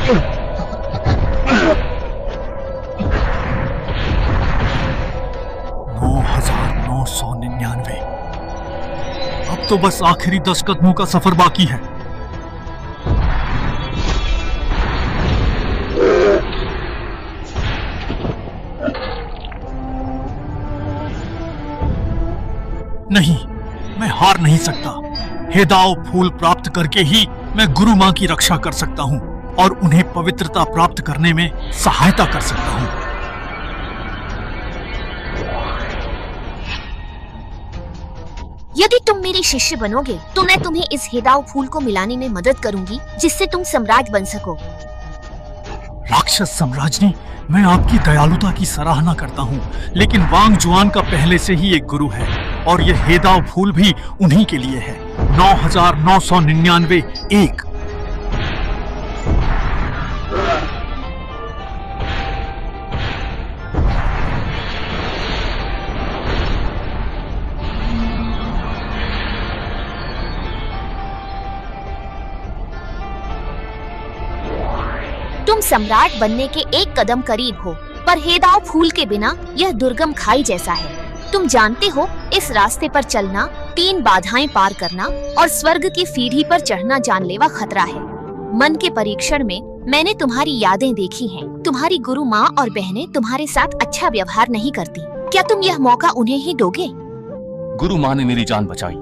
$9,999। अब तो बस आखिरी 10 कदमों का सफर बाकी है। नहीं, मैं हार नहीं सकता। हेदाओ फूल प्राप्त करके ही मैं गुरु मां की रक्षा कर सकता हूं और उन्हें पवित्रता प्राप्त करने में सहायता कर सकता हूं। यदि तुम मेरे शिष्य बनोगे तो मैं तुम्हें इस हेदाओ फूल को मिलाने में मदद करूंगी, जिससे तुम सम्राट बन सको। राक्षस सम्राज्ञी, मैं आपकी दयालुता की सराहना करता हूँ, लेकिन वांग जुआन का पहले से ही एक गुरु है और यह हेदाओ फूल भी उन्हीं के लिए है। 9,999 एक। तुम सम्राट बनने के एक कदम करीब हो, पर हेदाओ फूल के बिना यह दुर्गम खाई जैसा है। तुम जानते हो, इस रास्ते पर चलना, 3 बाधाएं पार करना और स्वर्ग की सीढ़ी पर चढ़ना जानलेवा खतरा है। मन के परीक्षण में मैंने तुम्हारी यादें देखी हैं। तुम्हारी गुरु माँ और बहनें तुम्हारे साथ अच्छा व्यवहार नहीं करती। क्या तुम यह मौका उन्हें ही दोगे? गुरु माँ ने मेरी जान बचाई।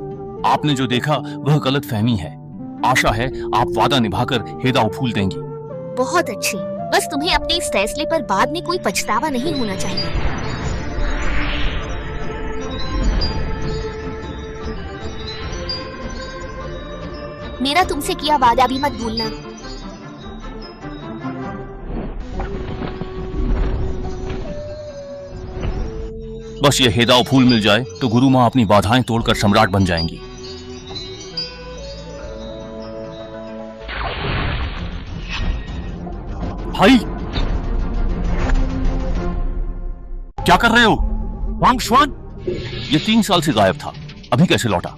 आपने जो देखा वह गलत फहमी है। आशा है आप वादा निभाकर हेदाओ फूल देंगी। बहुत अच्छी। बस तुम्हें अपने इस फैसले पर बाद में कोई पछतावा नहीं होना चाहिए। मेरा तुमसे किया वादा भी मत भूलना। बस ये हेदाओ फूल मिल जाए तो गुरु माँ अपनी बाधाएं तोड़कर सम्राट बन जाएंगी। भाई, क्या कर रहे हो? वांग जुआन, ये 3 साल से गायब था, अभी कैसे लौटा?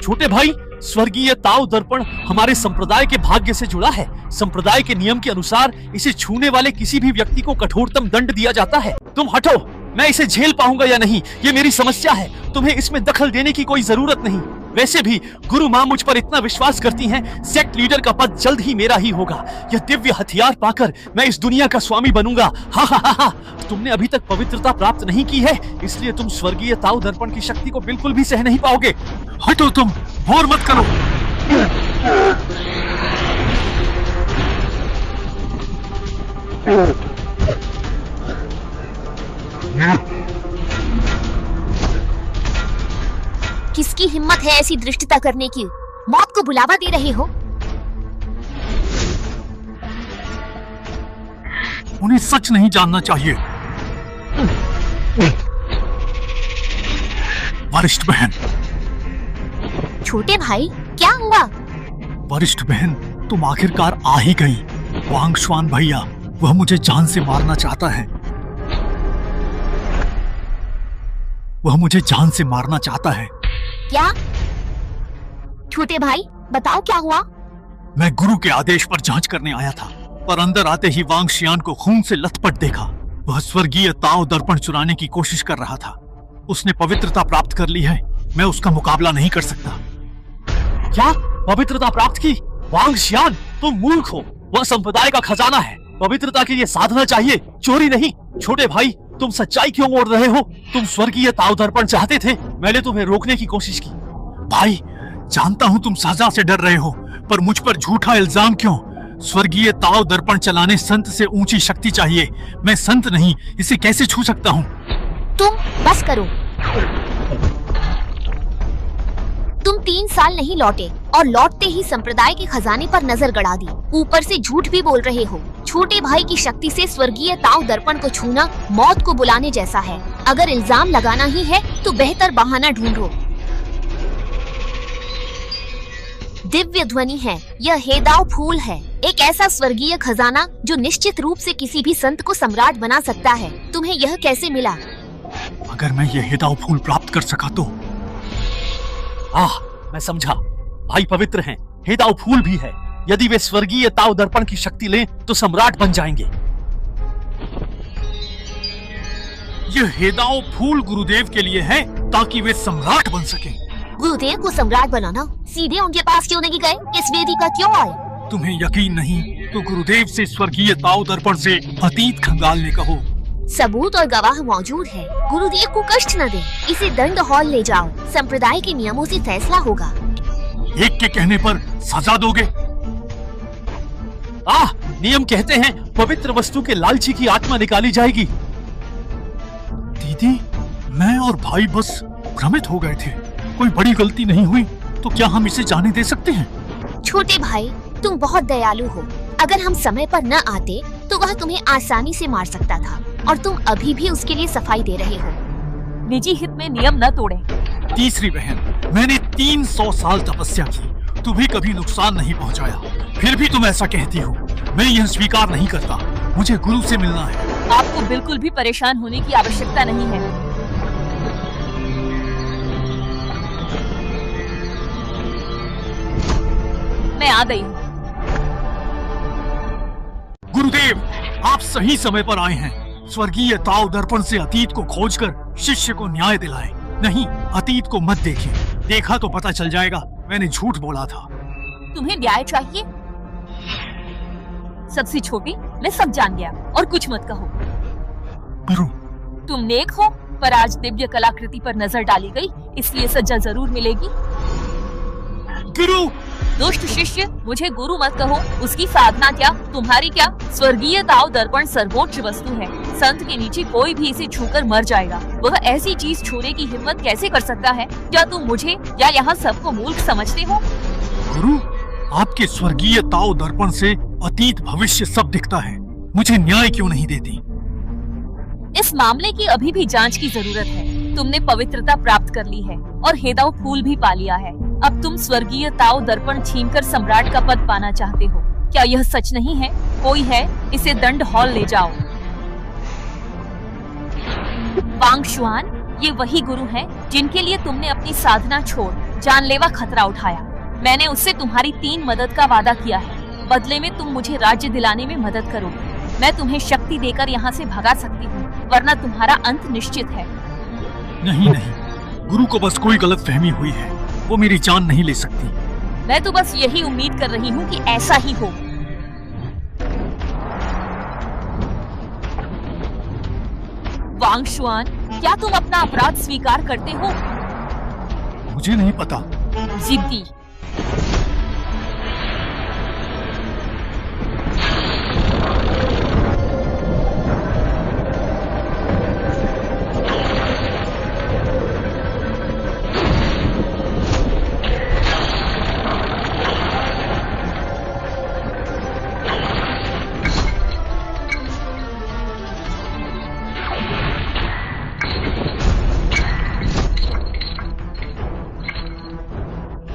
छोटे भाई, स्वर्गीय ताओ दर्पण हमारे संप्रदाय के भाग्य से जुड़ा है। संप्रदाय के नियम के अनुसार इसे छूने वाले किसी भी व्यक्ति को कठोरतम दंड दिया जाता है। तुम हटो, मैं इसे झेल पाऊंगा या नहीं ये मेरी समस्या है। तुम्हें इसमें दखल देने की कोई जरूरत नहीं। वैसे भी गुरु माँ मुझ पर इतना विश्वास करती हैं, सेक्ट लीडर का पद जल्द ही मेरा ही होगा। यह दिव्य हथियार पाकर मैं इस दुनिया का स्वामी बनूंगा। हा हा हा हा। तुमने अभी तक पवित्रता प्राप्त नहीं की है, इसलिए तुम स्वर्गीय ताओ दर्पण की शक्ति को बिल्कुल भी सह नहीं पाओगे। हटो, तुम भोर मत करो। किसकी हिम्मत है ऐसी दृष्टता करने की? मौत को बुलावा दे रहे हो? उन्हें सच नहीं जानना चाहिए। वरिष्ठ बहन। छोटे भाई, क्या हुआ? वरिष्ठ बहन, तुम आखिरकार आ ही गई। वांग जुआन भैया, वह मुझे जान से मारना चाहता है। वह मुझे जान से मारना चाहता है। क्या? छोटे भाई, बताओ क्या हुआ? मैं गुरु के आदेश पर जांच करने आया था, पर अंदर आते ही वांग शियान को खून से लथपथ देखा। वह स्वर्गीय ताओ दर्पण चुराने की कोशिश कर रहा था। उसने पवित्रता प्राप्त कर ली है, मैं उसका मुकाबला नहीं कर सकता। क्या पवित्रता प्राप्त की? वांग शियान, तुम मूर्ख हो। वह संप्रदाय का खजाना है। पवित्रता के लिए साधना चाहिए, चोरी नहीं। छोटे भाई, तुम सच्चाई क्यों ओढ़ रहे हो? तुम स्वर्गीय ताओ दर्पण चाहते थे, मैंने तुम्हें रोकने की कोशिश की। भाई, जानता हूं तुम सजा से डर रहे हो, पर मुझ पर झूठा इल्जाम क्यों? स्वर्गीय ताओ दर्पण चलाने संत से ऊंची शक्ति चाहिए। मैं संत नहीं, इसे कैसे छू सकता हूँ? तुम बस करो। तुम 3 साल नहीं लौटे और लौटते ही संप्रदाय के खजाने पर नजर गड़ा दी। ऊपर से झूठ भी बोल रहे हो। छोटे भाई की शक्ति से स्वर्गीय ताओ दर्पण को छूना मौत को बुलाने जैसा है। अगर इल्जाम लगाना ही है तो बेहतर बहाना ढूंढो। दिव्य ध्वनि है, यह हेदाओ फूल है, एक ऐसा स्वर्गीय खजाना जो निश्चित रूप से किसी भी संत को सम्राट बना सकता है। तुम्हें यह कैसे मिला? अगर मैं यह हेदाओ फूल प्राप्त कर सका तो। मैं समझा। भाई पवित्र हैं, हेदाओ फूल भी है। यदि वे स्वर्गीय ताव दर्पण की शक्ति लें तो सम्राट बन जाएंगे। यह हेदाओ फूल गुरुदेव के लिए है ताकि वे सम्राट बन सकें। गुरुदेव को सम्राट बनाना, सीधे उनके पास क्यों नहीं गए? इस वेदी का क्यों आए? तुम्हें यकीन नहीं तो गुरुदेव से स्वर्गीय ताव दर्पण से अतीत खंगालने कहो। सबूत और गवाह मौजूद है। गुरुदेव को कष्ट न दे, इसे दंड हॉल ले जाओ। संप्रदाय के नियमों से फैसला होगा। एक के कहने पर सजा दोगे? नियम कहते हैं पवित्र वस्तु के लालची की आत्मा निकाली जाएगी। दीदी, मैं और भाई बस भ्रमित हो गए थे। कोई बड़ी गलती नहीं हुई तो क्या हम इसे जाने दे सकते हैं? छोटे भाई, तुम बहुत दयालु हो। अगर हम समय पर न आते तो वह तुम्हें आसानी से मार सकता था और तुम अभी भी उसके लिए सफाई दे रहे हो। निजी हित में नियम न तोड़ें। तीसरी बहन, मैंने 300 साल तपस्या की, तू भी कभी नुकसान नहीं पहुंचाया, फिर भी तुम ऐसा कहती हो। मैं यह स्वीकार नहीं करता। मुझे गुरु से मिलना है। आपको बिल्कुल भी परेशान होने की आवश्यकता नहीं है। मैं आ गई हूँ। गुरुदेव, आप सही समय पर आए हैं। स्वर्गीय ताव दर्पण से अतीत को खोजकर शिष्य को न्याय दिलाएं। नहीं, अतीत को मत देखें। देखा तो पता चल जाएगा मैंने झूठ बोला था। तुम्हें न्याय चाहिए? सबसे छोटी, मैं सब जान गया और कुछ मत कहो। गुरु, तुम नेक हो, पर आज दिव्य कलाकृति पर नजर डाली गई, इसलिए सजा जरूर मिलेगी। गुरु! दुष्ट शिष्य, मुझे गुरु मत कहो। उसकी साधना क्या, तुम्हारी क्या? स्वर्गीय ताव दर्पण सर्वोच्च वस्तु है। संत के नीचे कोई भी इसे छूकर मर जाएगा। वह ऐसी चीज छूने की हिम्मत कैसे कर सकता है? क्या तुम मुझे या यहाँ सबको मूर्ख समझते हो? गुरु, आपके स्वर्गीय ताव दर्पण से अतीत भविष्य सब दिखता है। मुझे न्याय क्यों नहीं देती? इस मामले की अभी भी जांच की जरूरत है। तुमने पवित्रता प्राप्त कर ली है और हेदाओ फूल भी पा लिया है। अब तुम स्वर्गीय ताव दर्पण छीनकर सम्राट का पद पाना चाहते हो। क्या यह सच नहीं है? कोई है, इसे दंड हॉल ले जाओ। वांग शुआन, ये वही गुरु हैं जिनके लिए तुमने अपनी साधना छोड़ जानलेवा खतरा उठाया। मैंने उससे तुम्हारी 3 मदद का वादा किया है। बदले में तुम मुझे राज्य दिलाने में मदद करोगे। मैं तुम्हें शक्ति देकर यहाँ से भगा सकती हूँ, वरना तुम्हारा अंत निश्चित है। नहीं नहीं, गुरु को बस कोई गलतफहमी हुई है। वो मेरी जान नहीं ले सकती। मैं तो बस यही उम्मीद कर रही हूँ कि ऐसा ही हो। वांग शुआन, क्या तुम अपना अपराध स्वीकार करते हो? मुझे नहीं पता। जिद्दी।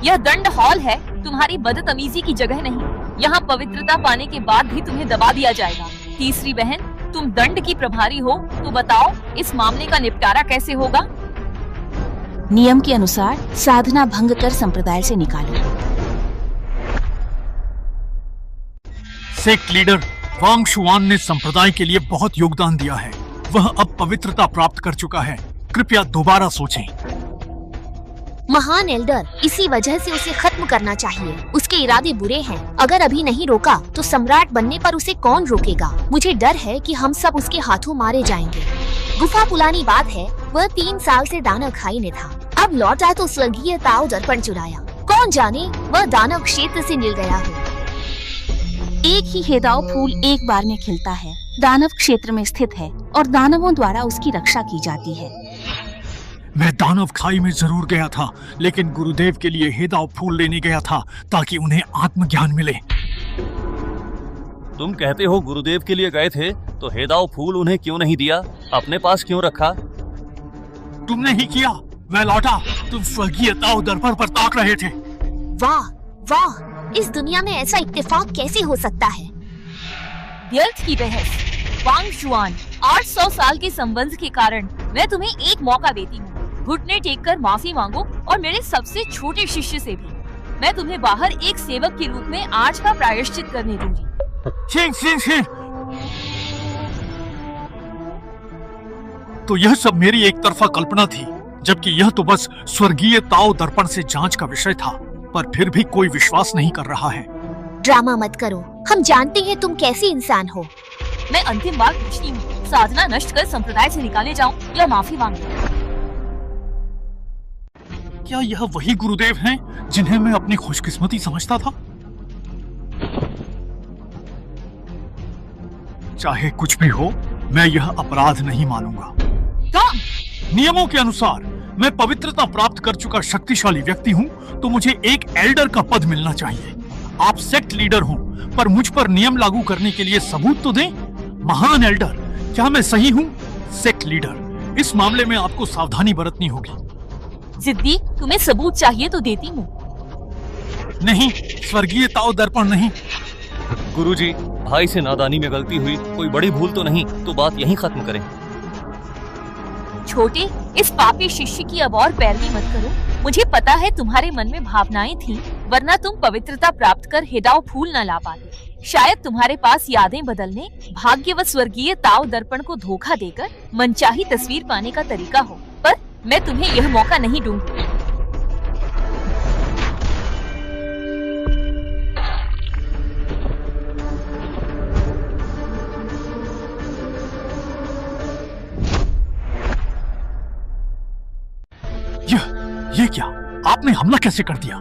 यह दंड हॉल है, तुम्हारी बदतमीजी की जगह नहीं। यहाँ पवित्रता पाने के बाद भी तुम्हें दबा दिया जाएगा। तीसरी बहन, तुम दंड की प्रभारी हो, तो बताओ इस मामले का निपटारा कैसे होगा? नियम के अनुसार साधना भंग कर संप्रदाय से निकालो। सेक्ट लीडर वांग शुआन ने संप्रदाय के लिए बहुत योगदान दिया है। वह अब पवित्रता प्राप्त कर चुका है। कृपया दोबारा सोचें। महान एल्डर, इसी वजह से उसे खत्म करना चाहिए। उसके इरादे बुरे हैं। अगर अभी नहीं रोका तो सम्राट बनने पर उसे कौन रोकेगा? मुझे डर है कि हम सब उसके हाथों मारे जाएंगे। गुफा पुरानी बात है, वह 3 साल से दानव खाई में था। अब लौटा तो स्वर्गीय ताव दर्पण चुराया। कौन जाने वह दानव क्षेत्र से मिल गया हो। एक ही हेदाओ फूल एक बार में खिलता है, दानव क्षेत्र में स्थित है और दानवों द्वारा उसकी रक्षा की जाती है। मैं दानव खाई में जरूर गया था, लेकिन गुरुदेव के लिए हेदाओ फूल लेने गया था ताकि उन्हें आत्मज्ञान मिले। तुम कहते हो गुरुदेव के लिए गए थे, तो हेदाओ फूल उन्हें क्यों नहीं दिया? अपने पास क्यों रखा? तुमने ही किया। मैं लौटा, तुम स्वर्गीय ताव दर्पण पर ताक रहे थे। वाह वाह, इस दुनिया में ऐसा इत्तेफाक कैसे हो सकता है? व्यर्थ की बहस। वांग शुआन, 800 साल के संबंध के कारण मैं तुम्हें एक मौका देती हूँ। घुटने टेक कर माफी मांगो और मेरे सबसे छोटे शिष्य से भी। मैं तुम्हें बाहर एक सेवक के रूप में आज का प्रायश्चित करने दूंगी। शिंग शिंग शिंग। तो यह सब मेरी एक तरफा कल्पना थी, जबकि यह तो बस स्वर्गीय ताओ दर्पण से जांच का विषय था, पर फिर भी कोई विश्वास नहीं कर रहा है। ड्रामा मत करो, हम जानते हैं तुम कैसे इंसान हो। मैं अंतिम बार पूछती हूँ, साधना नष्ट कर संप्रदाय से निकाले जाऊं या माफी मांगूं? क्या यह वही गुरुदेव हैं जिन्हें मैं अपनी खुशकिस्मती समझता था? चाहे कुछ भी हो, मैं यह अपराध नहीं मानूंगा। नियमों के अनुसार मैं पवित्रता प्राप्त कर चुका शक्तिशाली व्यक्ति हूँ, तो मुझे एक एल्डर का पद मिलना चाहिए। आप सेक्ट लीडर हो, पर मुझ पर नियम लागू करने के लिए सबूत तो दें। महान एल्डर, क्या मैं सही हूँ? सेक्ट लीडर, इस मामले में आपको सावधानी बरतनी होगी। जिद्दी, तुम्हें सबूत चाहिए तो देती हूँ। नहीं, स्वर्गीय ताओ दर्पण नहीं। गुरुजी, भाई से नादानी में गलती हुई, कोई बड़ी भूल तो नहीं, तो बात यहीं खत्म करें। छोटे, इस पापी शिष्य की अब और पैरवी मत करो। मुझे पता है तुम्हारे मन में भावनाएं थीं, वरना तुम पवित्रता प्राप्त कर हेदाओ फूल न ला पाते। शायद तुम्हारे पास यादें बदलने, भाग्य व स्वर्गीय ताओ दर्पण को धोखा देकर मनचाही तस्वीर पाने का तरीका हो, पर मैं तुम्हें यह मौका नहीं दूंगी। ये क्या? आपने हमला कैसे कर दिया?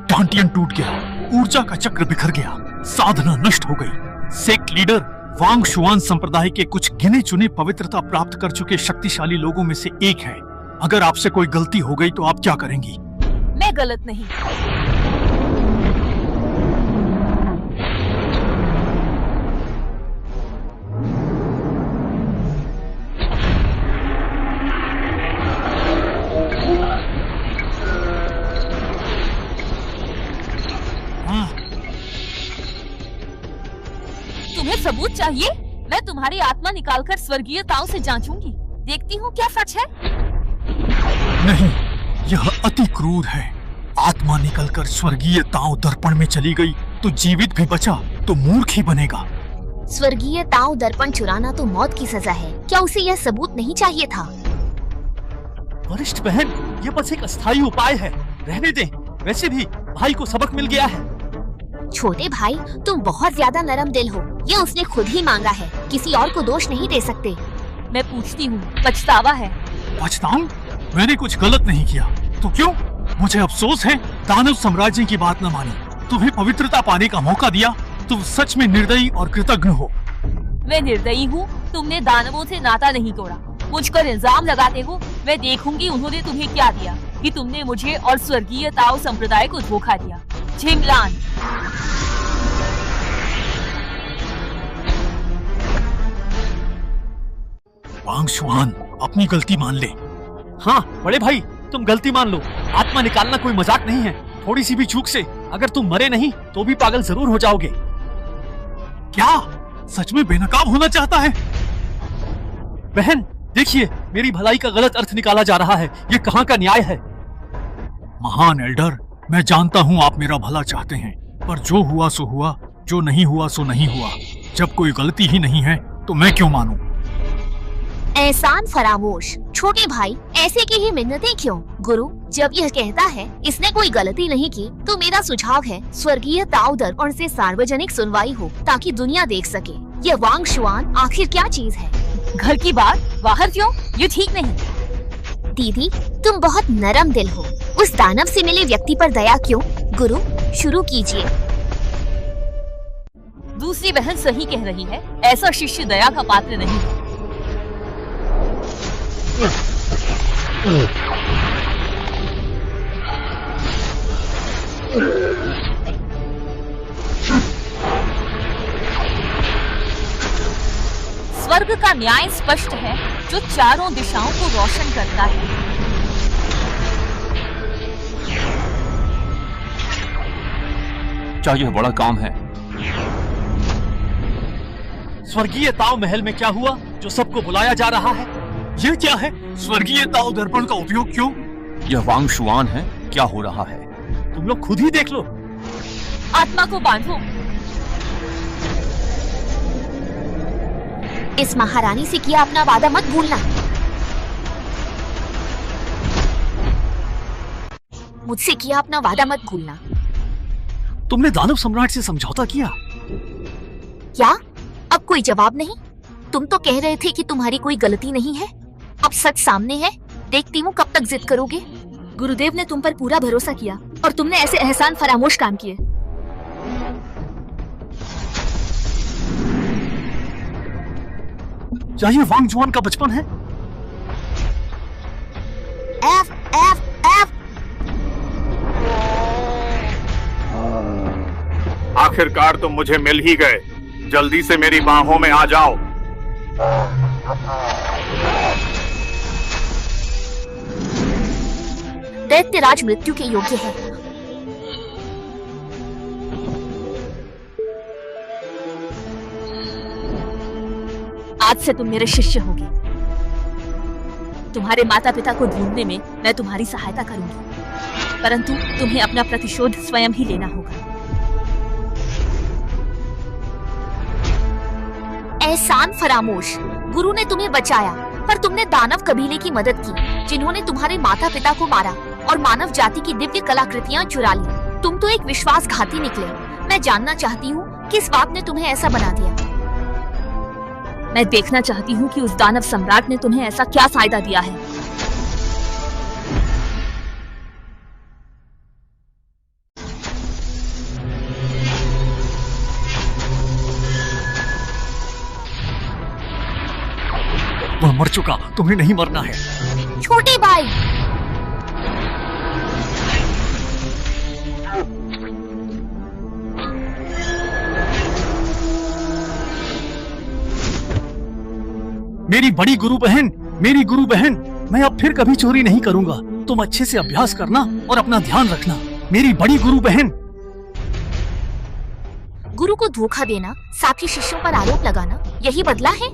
डांटियन टूट गया, ऊर्जा का चक्र बिखर गया, साधना नष्ट हो गई। सेक्ट लीडर वांग शुआन संप्रदाय के कुछ गिने चुने पवित्रता प्राप्त कर चुके शक्तिशाली लोगों में से एक है। अगर आपसे कोई गलती हो गई तो आप क्या करेंगी? मैं गलत नहीं। तुम्हें सबूत चाहिए? मैं तुम्हारी आत्मा निकालकर स्वर्गीय ताओ से जांचूंगी, देखती हूँ क्या सच है। नहीं, यह अति क्रूर है। आत्मा निकलकर स्वर्गीय ताओ दर्पण में चली गई तो जीवित भी बचा तो मूर्ख ही बनेगा। स्वर्गीय ताओ दर्पण चुराना तो मौत की सजा है, क्या उसे यह सबूत नहीं चाहिए था? वरिष्ठ बहन, ये बस एक अस्थायी उपाय है, रहने दें। वैसे भी भाई को सबक मिल गया है। छोटे भाई, तुम बहुत ज्यादा नरम दिल हो। ये उसने खुद ही मांगा है, किसी और को दोष नहीं दे सकते। मैं पूछती हूँ, पछतावा है? पछताऊं? मैंने कुछ गलत नहीं किया, तो क्यों? मुझे अफसोस है दानव साम्राज्य की बात न मानी, तुम्हें पवित्रता पाने का मौका दिया। तुम सच में निर्दयी और कृतज्ञ हो। मैं निर्दयी हूँ? तुमने दानवों से नाता नहीं तोड़ा, मुझ पर इल्जाम लगाते हो। मैं देखूंगी उन्होंने तुम्हें क्या दिया, कि तुमने मुझे और स्वर्गीय ताओ संप्रदाय को धोखा दिया। झिंगलान। वांग शुआन, अपनी गलती मान ले। हाँ बड़े भाई, तुम गलती मान लो। आत्मा निकालना कोई मजाक नहीं है। थोड़ी सी भी चूक से अगर तुम मरे नहीं तो भी पागल जरूर हो जाओगे। क्या सच में बेनकाब होना चाहता है? बहन देखिए, मेरी भलाई का गलत अर्थ निकाला जा रहा है। ये कहाँ का न्याय है? महान एल्डर, मैं जानता हूँ आप मेरा भला चाहते हैं, पर जो हुआ सो हुआ, जो नहीं हुआ सो नहीं हुआ। जब कोई गलती ही नहीं है तो मैं क्यों मानूं? एहसान फरामोश। छोटे भाई, ऐसे की ही मिन्नतें क्यों? गुरु जब यह कहता है इसने कोई गलती नहीं की, तो मेरा सुझाव है स्वर्गीय ताओ दर्पण से सार्वजनिक सुनवाई हो, ताकि दुनिया देख सके यह वांग शुआन आखिर क्या चीज है। घर की बात बाहर क्यों? ये ठीक नहीं। दीदी, तुम बहुत नरम दिल हो। उस दानव से मिले व्यक्ति पर दया क्यों? गुरु शुरू कीजिए। दूसरी बहन सही कह रही है, ऐसा शिष्य दया का पात्र नहीं है। स्वर्ग का न्याय स्पष्ट है, जो चारों दिशाओं को रोशन करता है। क्या यह बड़ा काम है? स्वर्गीय ताओ महल में क्या हुआ जो सबको बुलाया जा रहा है? यह क्या है? स्वर्गीय ताओ दर्पण का उपयोग क्यों? यह वांग शुआन है, क्या हो रहा है? तुम लोग खुद ही देख लो। आत्मा को बांधो। इस महारानी से किया अपना वादा मत भूलना। मुझसे किया अपना वादा मत भूलना। तुमने दानव सम्राट से समझौता किया? क्या? अब कोई जवाब नहीं? तुम तो कह रहे थे कि तुम्हारी कोई गलती नहीं है। अब सच सामने है, देखती हूँ कब तक जिद करोगे। गुरुदेव ने तुम पर पूरा भरोसा किया और तुमने ऐसे एहसान फरामोश काम किए। क्या ये वांग जुआन का बचपन है? F F F. आखिरकार तुम मुझे मिल ही गए। जल्दी से मेरी बाहों में आ जाओ। दैत्यराज मृत्यु के योग्य है। आज से तुम मेरे शिष्य होगे। तुम्हारे माता पिता को ढूंढने में मैं तुम्हारी सहायता करूंगी, परंतु तुम्हें अपना प्रतिशोध स्वयं ही लेना होगा। एहसान फरामोश। गुरु ने तुम्हें बचाया, पर तुमने दानव कबीले की मदद की, जिन्होंने तुम्हारे माता पिता को मारा और मानव जाति की दिव्य कलाकृतियां चुरा ली। तुम तो एक विश्वासघाती निकले। मैं जानना चाहती हूँ किस बात ने तुम्हें ऐसा बना दिया। मैं देखना चाहती हूँ कि उस दानव सम्राट ने तुम्हें ऐसा क्या फायदा दिया है। वह मर चुका, तुम्हें नहीं मरना है। छोटे भाई, मेरी बड़ी गुरु बहन, मेरी गुरु बहन, मैं अब फिर कभी चोरी नहीं करूंगा। तुम अच्छे से अभ्यास करना और अपना ध्यान रखना। मेरी बड़ी गुरु बहन। गुरु को धोखा देना, साथी शिष्यों पर आरोप लगाना, यही बदला है?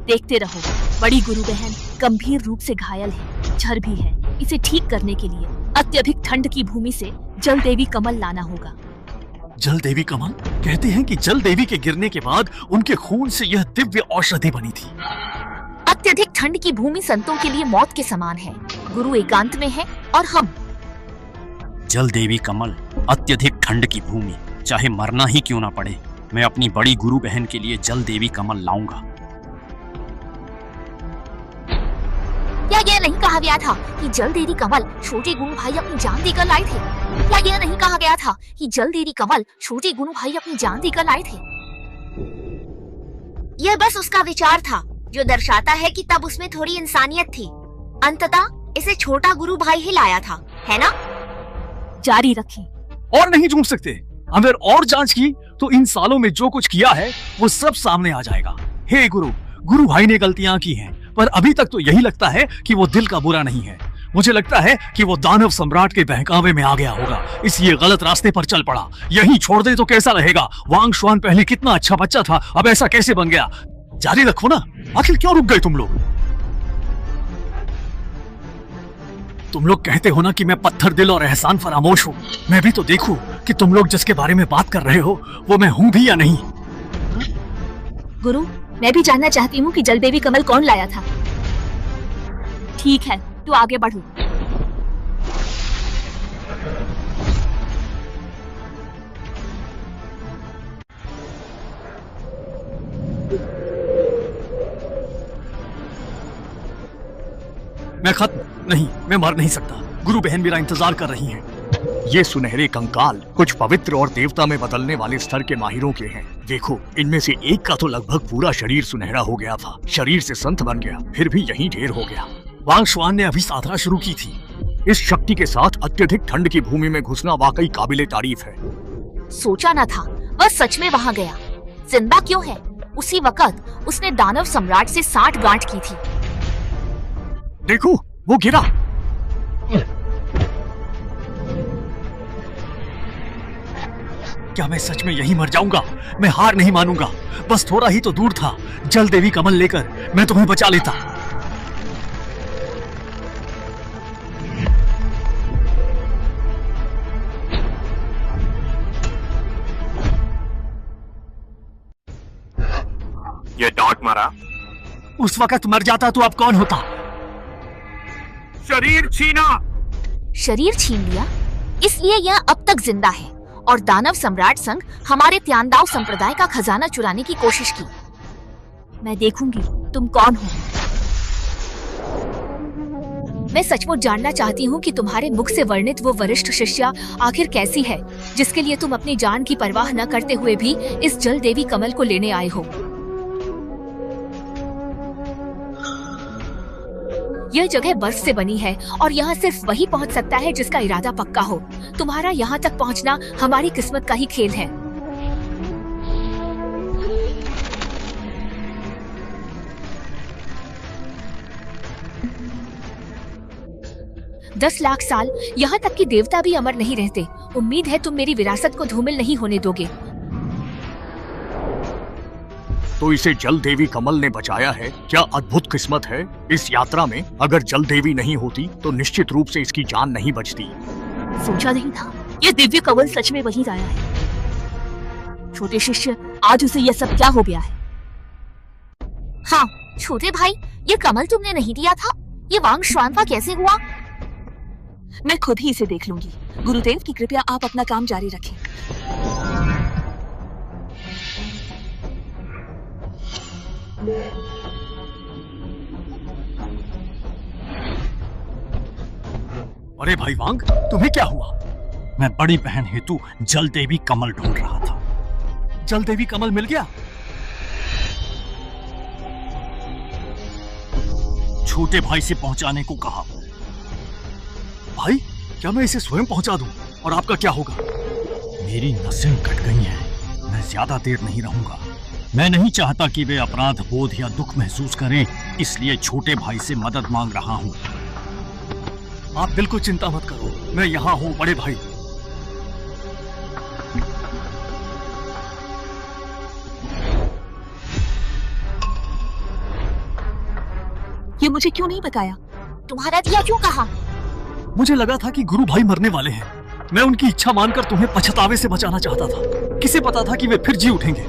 देखते रहो। बड़ी गुरु बहन गंभीर रूप से घायल है, झर भी है। इसे ठीक करने के लिए अत्यधिक ठंड की भूमि से जल देवी कमल लाना होगा। जल देवी कमल? कहते हैं कि जल देवी के गिरने के बाद उनके खून से यह दिव्य औषधि बनी थी। अत्यधिक ठंड की भूमि संतों के लिए मौत के समान है। गुरु एकांत में है और हम। जल देवी कमल, अत्यधिक ठंड की भूमि, चाहे मरना ही क्यों ना पड़े, मैं अपनी बड़ी गुरु बहन के लिए जल देवी कमल लाऊंगा। क्या यह नहीं कहा गया था कि जल देवी कमल छोटे गुरु भाई अपनी जान देकर लाए थे? क्या यह नहीं कहा गया था कि जल देवी कमल छोटे गुरु भाई अपनी जान देकर लाए थे? यह बस उसका विचार था, जो दर्शाता है कि तब उसमें थोड़ी इंसानियत थी। अंततः इसे छोटा गुरु भाई ही लाया था, है ना? जारी रखें। और नहीं झूठ सकते। अगर और जांच की तो इन सालों में जो कुछ किया है वो सब सामने आ जाएगा। हे गुरु, गुरु भाई ने गलतियां की हैं, पर अभी तक तो यही लगता है कि वो दिल का बुरा नहीं है। मुझे लगता है कि वो दानव सम्राट के बहकावे में आ गया होगा, इसलिए गलत रास्ते पर चल पड़ा। यही छोड़ दे तो कैसा रहेगा? वांग शुआन पहले कितना अच्छा बच्चा था, अब ऐसा कैसे बन गया? जारी रखो ना। आखिर क्यों रुक गए तुम लोग? तुम लोग कहते हो ना कि मैं पत्थर दिल और एहसान फरामोश हूँ। मैं भी तो देखूं कि तुम लोग जिसके बारे में बात कर रहे हो वो मैं हूँ भी या नहीं। गुरु, मैं भी जानना चाहती हूँ कि जल देवी कमल कौन लाया था। ठीक है, तू आगे बढ़ो। मैं खत्म नहीं, मैं मर नहीं सकता। गुरु बहन मेरा इंतजार कर रही हैं। ये सुनहरे कंकाल कुछ पवित्र और देवता में बदलने वाले स्तर के माहिरों के हैं। देखो, इनमें से एक का तो लगभग पूरा शरीर सुनहरा हो गया था, शरीर से संत बन गया, फिर भी यहीं ढेर हो गया। वांग शुआन ने अभी साधना शुरू की थी। इस शक्ति के साथ अत्यधिक ठंड की भूमि में घुसना वाकई काबिले तारीफ है। सोचा न था वह सच में वहाँ गया। जिंदा क्यों है? उसी वक्त उसने दानव सम्राट से 60 गांठ की थी। देखो, वो गिरा। क्या मैं सच में यहीं मर जाऊंगा? मैं हार नहीं मानूंगा। बस थोड़ा ही तो दूर था। जल देवी कमल लेकर मैं तुम्हें बचा लेता। ये डांट मारा। उस वक्त मर जाता तो अब कौन होता? शरीर छीना। शरीर छीन लिया, इसलिए यह अब तक जिंदा है और दानव सम्राट संग हमारे त्यांदाव संप्रदाय का खजाना चुराने की कोशिश की। मैं देखूंगी तुम कौन हो। मैं सचमुच जानना चाहती हूँ कि तुम्हारे मुख से वर्णित वो वरिष्ठ शिष्या आखिर कैसी है, जिसके लिए तुम अपनी जान की परवाह न करते हुए भी इस जल देवी कमल को लेने आए हो। यह जगह बर्फ से बनी है और यहाँ सिर्फ वही पहुँच सकता है जिसका इरादा पक्का हो। तुम्हारा यहाँ तक पहुँचना हमारी किस्मत का ही खेल है। दस लाख साल, यहाँ तक कि देवता भी अमर नहीं रहते। उम्मीद है तुम मेरी विरासत को धूमिल नहीं होने दोगे। तो इसे जल देवी कमल ने बचाया है। क्या अद्भुत किस्मत है इस यात्रा में। अगर जल देवी नहीं होती तो निश्चित रूप से इसकी जान नहीं बचती। सोचा नहीं था ये दिव्य कमल सच में वहीं आया है। छोटे शिष्य, आज उसे यह सब क्या हो गया है? हाँ छोटे भाई, ये कमल तुमने नहीं दिया था। ये वांग शुआन का कैसे हुआ? मैं खुद ही इसे देख लूंगी। गुरुदेव की कृपया आप अपना काम जारी रखें। अरे भाई वांग, तुम्हें क्या हुआ? मैं बड़ी बहन हेतु जल देवी कमल ढूंढ रहा था। जल देवी कमल मिल गया? छोटे भाई से पहुंचाने को कहा। भाई, क्या मैं इसे स्वयं पहुंचा दूं? और आपका क्या होगा? मेरी नसें कट गई हैं। मैं ज्यादा देर नहीं रहूंगा। मैं नहीं चाहता कि वे अपराध बोध या दुख महसूस करें, इसलिए छोटे भाई से मदद मांग रहा हूं। आप बिल्कुल चिंता मत करो, मैं यहाँ हूँ बड़े भाई। ये मुझे क्यों नहीं बताया? तुम्हारा दिया क्यों कहा? मुझे लगा था कि गुरु भाई मरने वाले हैं। मैं उनकी इच्छा मानकर तुम्हें पछतावे से बचाना चाहता था। किसे पता था कि वे फिर जी उठेंगे।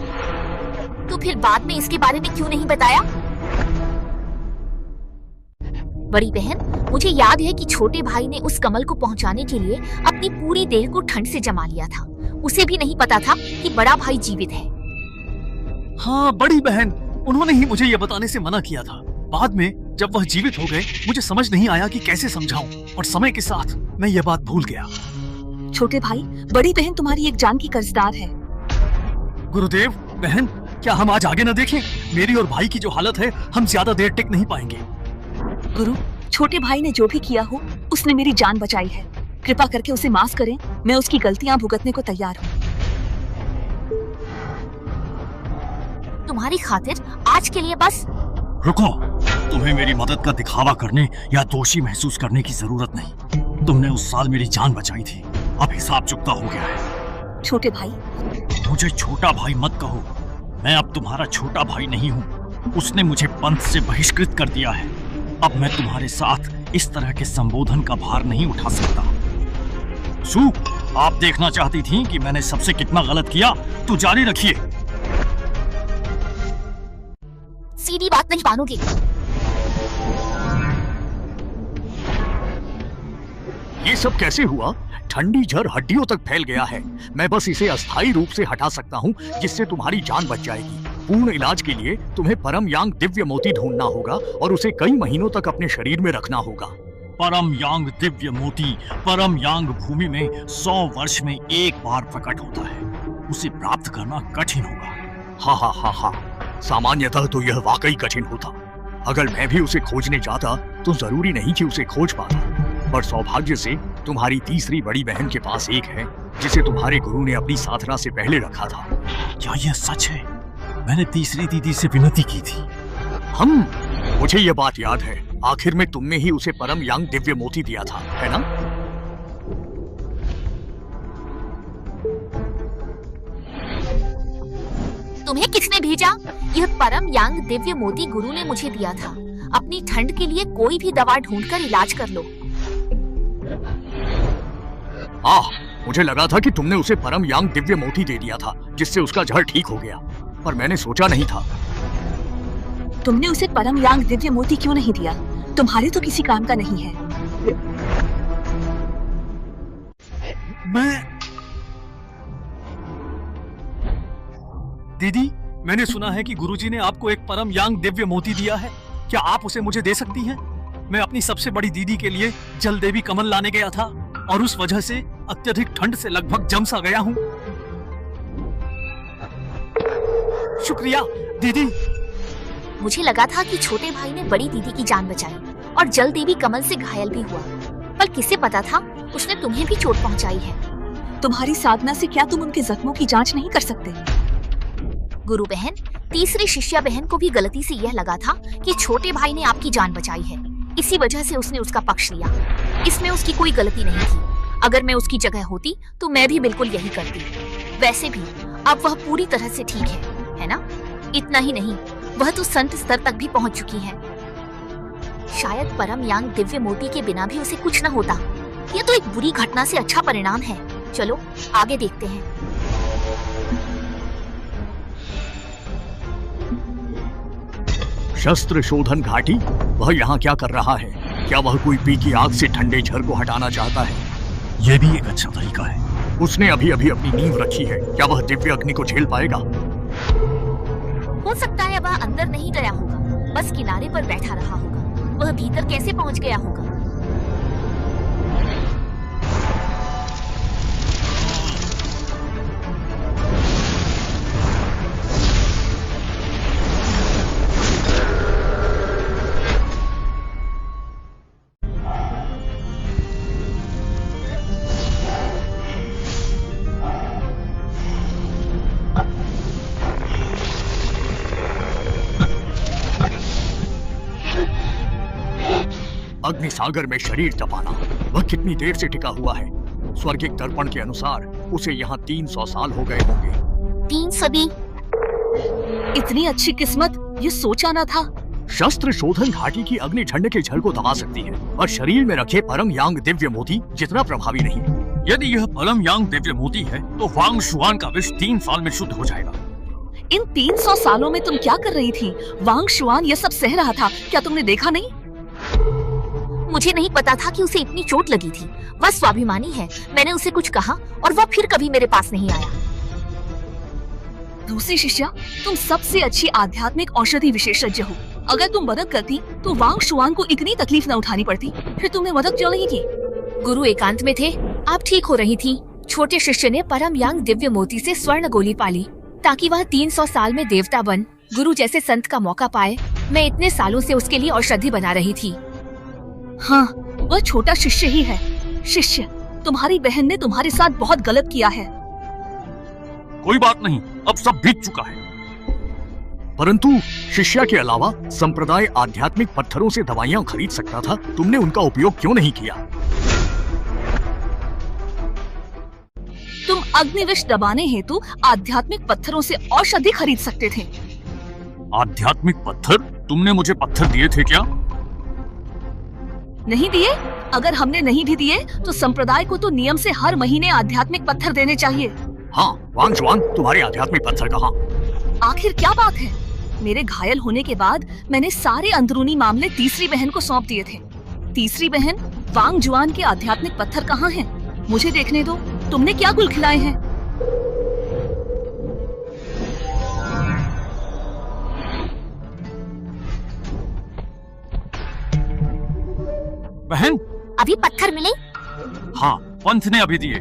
तो फिर बाद में इसके बारे में क्यों नहीं बताया? बड़ी बहन, मुझे याद है कि छोटे भाई ने उस कमल को पहुंचाने के लिए अपनी पूरी देह को ठंड से जमा लिया था। उसे भी नहीं पता था कि बड़ा भाई जीवित है। हाँ बड़ी बहन, उन्होंने ही मुझे यह बताने से मना किया था। बाद में जब वह जीवित हो गए, मुझे समझ नहीं आया कि कैसे समझाऊं, और समय के साथ मैं यह बात भूल गया। छोटे भाई, बड़ी बहन तुम्हारी एक जान की कर्जदार है। गुरुदेव, बहन, क्या हम आज आगे न देखें? मेरी और भाई की जो हालत है, हम ज्यादा देर टिक नहीं पाएंगे। गुरु, छोटे भाई ने जो भी किया हो, उसने मेरी जान बचाई है। कृपा करके उसे माफ करें। मैं उसकी गलतियां भुगतने को तैयार हूँ। तुम्हारी खातिर आज के लिए बस। रुको, तुम्हें मेरी मदद का दिखावा करने या दोषी महसूस करने की जरूरत नहीं। तुमने उस साल मेरी जान बचाई थी, अब हिसाब चुकता हो गया है। छोटे भाई, मुझे छोटा भाई मत कहो। मैं अब तुम्हारा छोटा भाई नहीं हूँ। उसने मुझे पंथ से बहिष्कृत कर दिया है। अब मैं तुम्हारे साथ इस तरह के संबोधन का भार नहीं उठा सकता। सू, आप देखना चाहती थी कि मैंने सबसे कितना गलत किया, तो जारी रखिए। सीधी बात नहीं मानोगे। ये सब कैसे हुआ? ठंडी जर हड्डियों तक फैल गया है। मैं बस इसे अस्थायी रूप से हटा सकता हूँ, जिससे तुम्हारी जान बच जाएगी। पूर्ण इलाज के लिए तुम्हें परम यांग दिव्य मोती ढूंढना होगा और उसे कई महीनों तक अपने शरीर में रखना होगा। परम यांग दिव्य मोती परम यांग भूमि में 100 वर्ष में एक बार प्रकट होता है। उसे प्राप्त करना कठिन होगा। हाँ हाँ हाँ हाँ, सामान्यतः तो यह वाकई कठिन होता। अगर मैं भी उसे खोजने जाता तो जरूरी नहीं कि उसे खोज पाता, पर सौभाग्य से तुम्हारी तीसरी बड़ी बहन के पास एक है, जिसे तुम्हारे गुरु ने अपनी साधना से पहले रखा था। क्या यह सच है? मैंने तीसरी दीदी से विनती की थी। मुझे यह बात याद है। आखिर में तुमने ही उसे परम यांग दिव्य मोती दिया था, है ना? तुम्हें किसने भेजा? यह परम यांग दिव्य मोती गुरु ने मुझे दिया था। अपनी ठंड के लिए कोई भी दवा ढूंढकर इलाज कर लो। मुझे लगा था कि तुमने उसे परम यांग दिव्य मोती दे दिया था, जिससे उसका जहर ठीक हो गया, पर मैंने सोचा नहीं था। तुमने उसे परम यांग दिव्य मोती क्यों नहीं दिया? तुम्हारे तो किसी काम का नहीं है। दीदी, मैंने सुना है कि गुरुजी ने आपको एक परम यांग दिव्य मोती दिया है। क्या आप उसे मुझे दे सकती हैं? मैं अपनी सबसे बड़ी दीदी के लिए जल देवी कमल लाने गया था और उस वजह से अत्यधिक ठंड से लगभग जम सा गया हूँ। शुक्रिया दीदी। मुझे लगा था कि छोटे भाई ने बड़ी दीदी की जान बचाई और जल देवी कमल से घायल भी हुआ, पर किसे पता था उसने तुम्हें भी चोट पहुंचाई है। तुम्हारी साधना से क्या तुम उनके जख्मों की जांच नहीं कर सकते? गुरु बहन, तीसरी शिष्या बहन को भी गलती से यह लगा था कि छोटे भाई ने आपकी जान बचाई है, इसी वजह से उसने उसका पक्ष लिया। इसमें उसकी कोई गलती नहीं थी। अगर मैं उसकी जगह होती तो मैं भी बिल्कुल यही करती। वैसे भी अब वह पूरी तरह से ठीक है ना? इतना ही नहीं, वह तो संत स्तर तक भी पहुंच चुकी है। शायद परम यांग दिव्य मोती के बिना भी उसे कुछ न होता। यह तो एक बुरी घटना से अच्छा परिणाम है। चलो आगे देखते हैं। शस्त्र शोधन घाटी, वह यहाँ क्या कर रहा है? क्या वह कोई पी की आग से ठंडे झर को हटाना चाहता है? यह भी एक अच्छा तरीका है। उसने अभी अभी अपनी नींव रखी है, क्या वह दिव्य अग्नि को झेल पाएगा? हो सकता है वह अंदर नहीं गया होगा, बस किनारे पर बैठा रहा होगा। वह भीतर कैसे पहुंच गया होगा? अग्निसागर में शरीर तपाना, वह कितनी देर से टिका हुआ है? स्वर्गिक दर्पण के अनुसार उसे यहाँ 300 साल हो गए होंगे। 3 सदी? इतनी अच्छी किस्मत, ये सोचा ना था। शस्त्र शोधन घाटी की अग्नि ठंड के झर को दबा सकती है, और शरीर में रखे परम यांग दिव्य मोती जितना प्रभावी नहीं। यदि यह परम यांग दिव्य मोती है तो वांग शुआन का विष 3 साल में शुद्ध हो जाएगा। इन 300 सालों में तुम क्या कर रही थी? वांग शुआन यह सब सह रहा था, क्या तुमने देखा नहीं? मुझे नहीं पता था कि उसे इतनी चोट लगी थी। वह स्वाभिमानी है। मैंने उसे कुछ कहा और वह फिर कभी मेरे पास नहीं आया। दूसरी शिष्या, तुम सबसे अच्छी आध्यात्मिक औषधि विशेषज्ञ हो। अगर तुम मदद करती तो वांग शुआन को इतनी तकलीफ न उठानी पड़ती। फिर तुमने मदद क्यों नहीं की? गुरु एकांत में थे, आप ठीक हो रही थी। छोटे शिष्य ने परम यांग दिव्य मोती से स्वर्ण गोली पाली ताकि वह 300 साल में देवता बन गुरु जैसे संत का मौका पाए। मैं इतने सालों से उसके लिए औषधि बना रही थी। हाँ, वह छोटा शिष्य ही है। शिष्य, तुम्हारी बहन ने तुम्हारे साथ बहुत गलत किया है। कोई बात नहीं, अब सब बीत चुका है। परंतु शिष्या के अलावा संप्रदाय आध्यात्मिक पत्थरों से दवाइयाँ खरीद सकता था। तुमने उनका उपयोग क्यों नहीं किया? तुम अग्निविष दबाने हेतु आध्यात्मिक पत्थरों से औषधि खरीद सकते थे। आध्यात्मिक पत्थर? तुमने मुझे पत्थर दिए थे क्या? नहीं दिए? अगर हमने नहीं भी दिए तो संप्रदाय को तो नियम से हर महीने आध्यात्मिक पत्थर देने चाहिए। हाँ, वांग शुआन, तुम्हारे आध्यात्मिक पत्थर कहाँ? आखिर क्या बात है? मेरे घायल होने के बाद मैंने सारे अंदरूनी मामले तीसरी बहन को सौंप दिए थे। तीसरी बहन, वांग जुआन के आध्यात्मिक पत्थर कहाँ हैं? मुझे देखने दो। तुमने क्या गुल खिलाए हैं? बहन, अभी पत्थर मिले? हाँ, पंथ ने अभी दिए।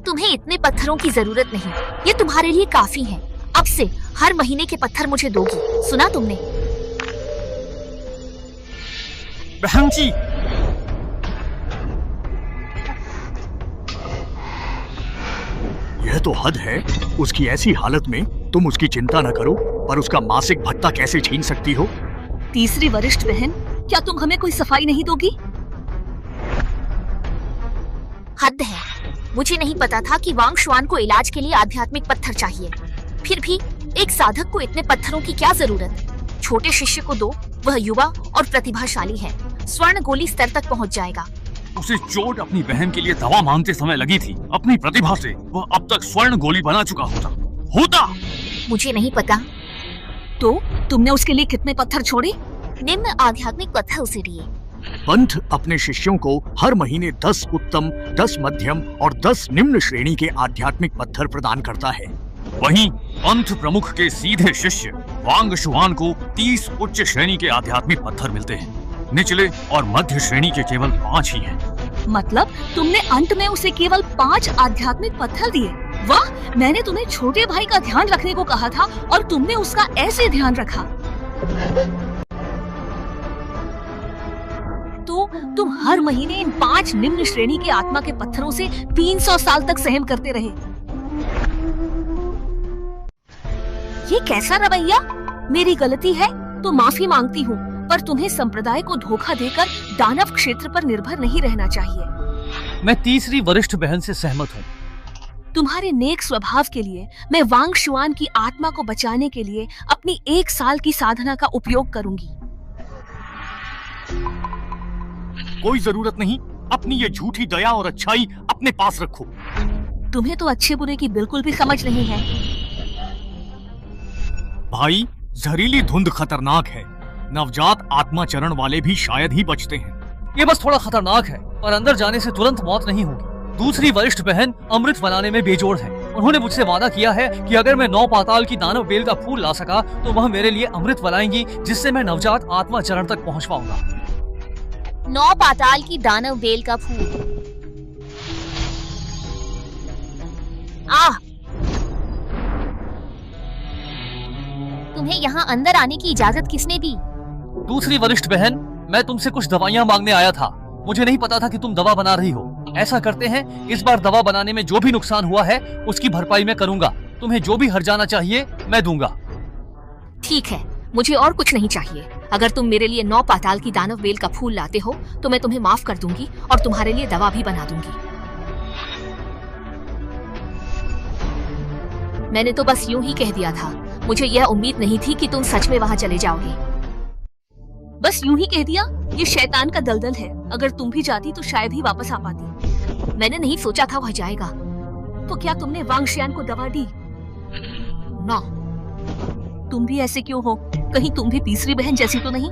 तुम्हें इतने पत्थरों की जरूरत नहीं, ये तुम्हारे लिए काफी है। अब से हर महीने के पत्थर मुझे दोगी, सुना तुमने? बहन जी, यह तो हद है। उसकी ऐसी हालत में तुम उसकी चिंता न करो, पर उसका मासिक भत्ता कैसे छीन सकती हो? तीसरी वरिष्ठ बहन, क्या तुम हमें कोई सफाई नहीं दोगी? हद है। मुझे नहीं पता था कि वांग शुआन को इलाज के लिए आध्यात्मिक पत्थर चाहिए। फिर भी एक साधक को इतने पत्थरों की क्या जरूरत? छोटे शिष्य को दो, वह युवा और प्रतिभाशाली है। स्वर्ण गोली स्तर तक पहुंच जाएगा। उसे चोट अपनी बहन के लिए दवा मांगते समय लगी थी। अपनी प्रतिभा से वह अब तक स्वर्ण गोली बना चुका होता। मुझे नहीं पता। तो तुमने उसके लिए कितने पत्थर छोड़े? निम्न आध्यात्मिक पत्थर उसे दिए। पंथ अपने शिष्यों को हर महीने 10 उत्तम, 10 मध्यम और 10 निम्न श्रेणी के आध्यात्मिक पत्थर प्रदान करता है। वहीं पंथ प्रमुख के सीधे शिष्य वांग शुआन को 30 उच्च श्रेणी के आध्यात्मिक पत्थर मिलते हैं। निचले और मध्य श्रेणी के केवल 5 ही हैं। मतलब तुमने अंत में उसे केवल 5 आध्यात्मिक पत्थर दिए? वाह, मैंने तुम्हें छोटे भाई का ध्यान रखने को कहा था और तुमने उसका ऐसे ध्यान रखा। तो तुम हर महीने इन 5 निम्न श्रेणी के आत्मा के पत्थरों से 300 साल तक सहन करते रहे। ये कैसा रवैया? मेरी गलती है तो माफी मांगती हूँ, पर तुम्हें संप्रदाय को धोखा देकर दानव क्षेत्र पर निर्भर नहीं रहना चाहिए। मैं तीसरी वरिष्ठ बहन से सहमत हूँ। तुम्हारे नेक स्वभाव के लिए मैं वांग शुआन की आत्मा को बचाने के लिए अपनी 1 साल की साधना का उपयोग करूंगी। कोई जरूरत नहीं, अपनी ये झूठी दया और अच्छाई अपने पास रखो। तुम्हें तो अच्छे बुरे की बिल्कुल भी समझ नहीं है। भाई, जहरीली धुंध खतरनाक है। नवजात आत्मा चरण वाले भी शायद ही बचते हैं। ये बस थोड़ा खतरनाक है, पर अंदर जाने से तुरंत मौत नहीं होगी। दूसरी वरिष्ठ बहन अमृत बनाने में बेजोड़ है। उन्होंने मुझसे वादा किया है कि अगर मैं 9 पाताल की दानव बेल का फूल ला सका तो वह मेरे लिए अमृत बनाएंगी, जिससे मैं नवजात आत्मा चरण तक पहुंच पाऊंगा। 9 पाताल की दानव बेल का फूल। तुम्हें यहाँ अंदर आने की इजाजत किसने दी? दूसरी वरिष्ठ बहन, मैं तुमसे कुछ दवाइयाँ मांगने आया था। मुझे नहीं पता था कि तुम दवा बना रही हो। ऐसा करते हैं, इस बार दवा बनाने में जो भी नुकसान हुआ है उसकी भरपाई मैं करूंगा। तुम्हें जो भी हर्जाना चाहिए मैं दूंगा। ठीक है, मुझे और कुछ नहीं चाहिए। अगर तुम मेरे लिए 9 पाताल की दानव बेल का फूल लाते हो तो मैं तुम्हें माफ कर दूंगी और तुम्हारे लिए दवा भी बना दूंगी। मैंने तो बस यूं ही कह दिया था। मुझे यह उम्मीद नहीं थी कि तुम सच में वहाँ चले जाओगे। बस यूं ही कह दिया। ये शैतान का दलदल है। अगर तुम भी जाती तो शायद ही वापस आ पाती। मैंने नहीं सोचा था वह जाएगा। तो क्या तुमने वांग शुआन को दवा दी? ना। तुम भी ऐसे क्यों हो? कहीं तुम भी तीसरी बहन जैसी तो नहीं?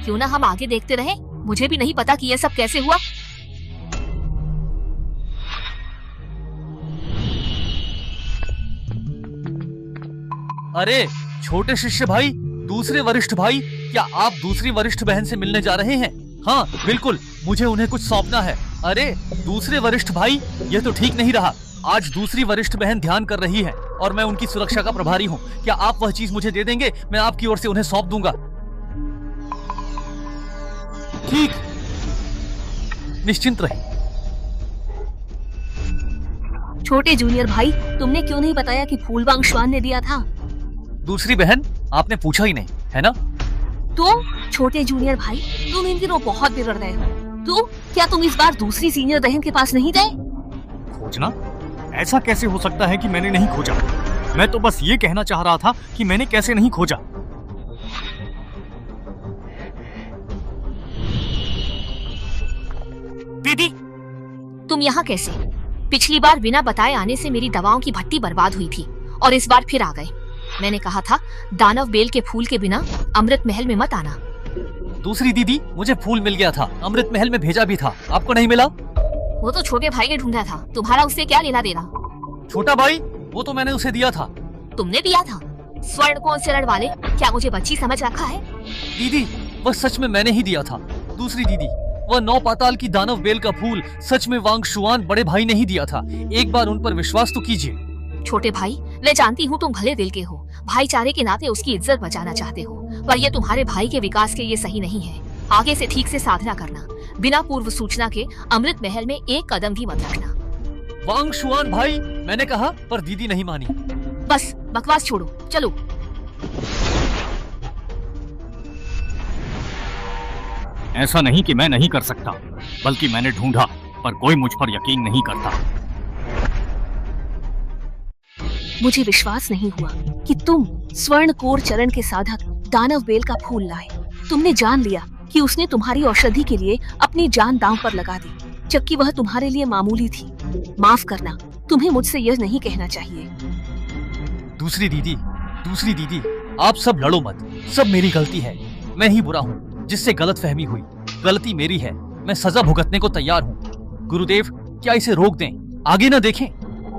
क्यों ना हम आगे देखते रहे? मुझे भी नहीं पता कि यह सब कैसे हुआ। अरे छोटे शिष्य भाई, दूसरे वरिष्ठ भाई, क्या आप दूसरी वरिष्ठ बहन से मिलने जा रहे हैं? हाँ बिल्कुल, मुझे उन्हें कुछ सौंपना है। अरे दूसरे वरिष्ठ भाई, ये तो ठीक नहीं रहा। आज दूसरी वरिष्ठ बहन ध्यान कर रही है और मैं उनकी सुरक्षा का प्रभारी हूँ। क्या आप वह चीज मुझे दे देंगे? मैं आपकी ओर से उन्हें सौंप दूंगा। ठीक, निश्चिंत रहिए। छोटे जूनियर भाई, तुमने क्यों नहीं बताया कि फूल वांग शुआन ने दिया था? दूसरी बहन, आपने पूछा ही नहीं, है ना? तो छोटे जूनियर भाई, तुम इन दिनों बहुत बिगड़ गए हो। तो क्या तुम इस बार दूसरी सीनियर बहन के पास नहीं गए? खोजना? ऐसा कैसे हो सकता है कि मैंने नहीं खोजा? मैं तो बस ये कहना चाह रहा था कि मैंने कैसे नहीं खोजा। दीदी, तुम यहाँ कैसे? पिछली बार बिना बताए आने से मेरी दवाओं की भट्टी बर्बाद हुई थी और इस बार फिर आ गए। मैंने कहा था दानव बेल के फूल के बिना अमृत महल में मत आना। दूसरी दीदी, मुझे फूल मिल गया था, अमृत महल में भेजा भी था। आपको नहीं मिला? वो तो छोटे भाई ने ढूंढा था, तुम्हारा उससे क्या लेना देना? छोटा भाई, वो तो मैंने उसे दिया था। तुमने दिया था? स्वर्ण कौन चरण वाले, क्या मुझे बच्ची समझ रखा है? दीदी, वह सच में मैंने ही दिया था। दूसरी दीदी, वह 9 पाताल की दानव बेल का फूल सच में वांग शुआन बड़े भाई ने ही दिया था। एक बार उन पर विश्वास तो कीजिए। छोटे भाई, मैं जानती हूँ तुम भले दिल के हो, भाईचारे के नाते उसकी इज्जत बचाना चाहते हो, पर यह तुम्हारे भाई के विकास के लिए सही नहीं है। आगे से ठीक से साधना करना, बिना पूर्व सूचना के अमृत महल में एक कदम भी मत रखना। वांग शुआन भाई, मैंने कहा, पर दीदी नहीं मानी। बस बकवास छोड़ो, चलो। ऐसा नहीं कि मैं नहीं कर सकता, बल्कि मैंने ढूंढा, पर कोई मुझ पर यकीन नहीं करता। मुझे विश्वास नहीं हुआ कि तुम स्वर्ण कोर चरण के साधक दानव बेल का फूल लाए। तुमने जान लिया कि उसने तुम्हारी औषधि के लिए अपनी जान दांव पर लगा दी, जबकि वह तुम्हारे लिए मामूली थी। माफ करना, तुम्हें मुझसे यह नहीं कहना चाहिए। दूसरी दीदी, दूसरी दीदी, आप सब लड़ो मत, सब मेरी गलती है। मैं ही बुरा हूँ जिससे गलतफहमी हुई। गलती मेरी है, मैं सजा भुगतने को तैयार हूँ। गुरुदेव, क्या इसे रोक दें, आगे न देखें?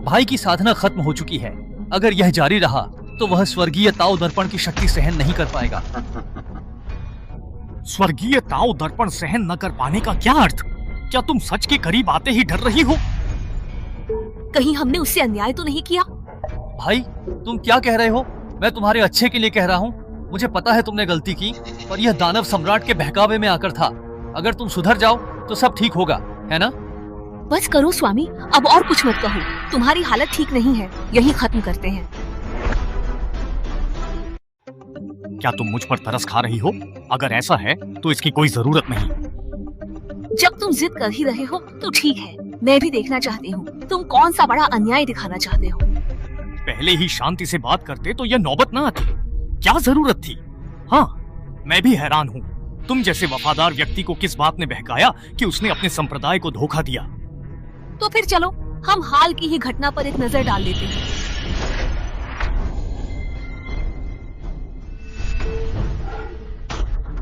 भाई की साधना खत्म हो चुकी है। अगर यह जारी रहा तो वह स्वर्गीय ताओ दर्पण की शक्ति सहन नहीं कर पाएगा। स्वर्गीय ताओ दर्पण सहन न कर पाने का क्या अर्थ? क्या तुम सच के करीब आते ही डर रही हो? कहीं हमने उससे अन्याय तो नहीं किया? भाई, तुम क्या कह रहे हो? मैं तुम्हारे अच्छे के लिए कह रहा हूँ। मुझे पता है तुमने गलती की, पर यह दानव सम्राट के बहकावे में आकर था। अगर तुम सुधर जाओ तो सब ठीक होगा, है ना? बस करो स्वामी, अब और कुछ मत कहो। तुम्हारी हालत ठीक नहीं है, यही खत्म करते हैं। क्या तुम मुझ पर तरस खा रही हो? अगर ऐसा है तो इसकी कोई जरूरत नहीं। जब तुम जिद कर ही रहे हो तो ठीक है, मैं भी देखना चाहती हूँ तुम कौन सा बड़ा अन्याय दिखाना चाहते हो। पहले ही शांति से बात करते तो यह नौबत ना आती। क्या जरूरत थी? हाँ, मैं भी हैरान हूँ। तुम जैसे वफादार व्यक्ति को किस बात ने बहकाया कि उसने अपने संप्रदाय को धोखा दिया? तो फिर चलो हम हाल की ही घटना पर एक नजर डाल लेते हैं।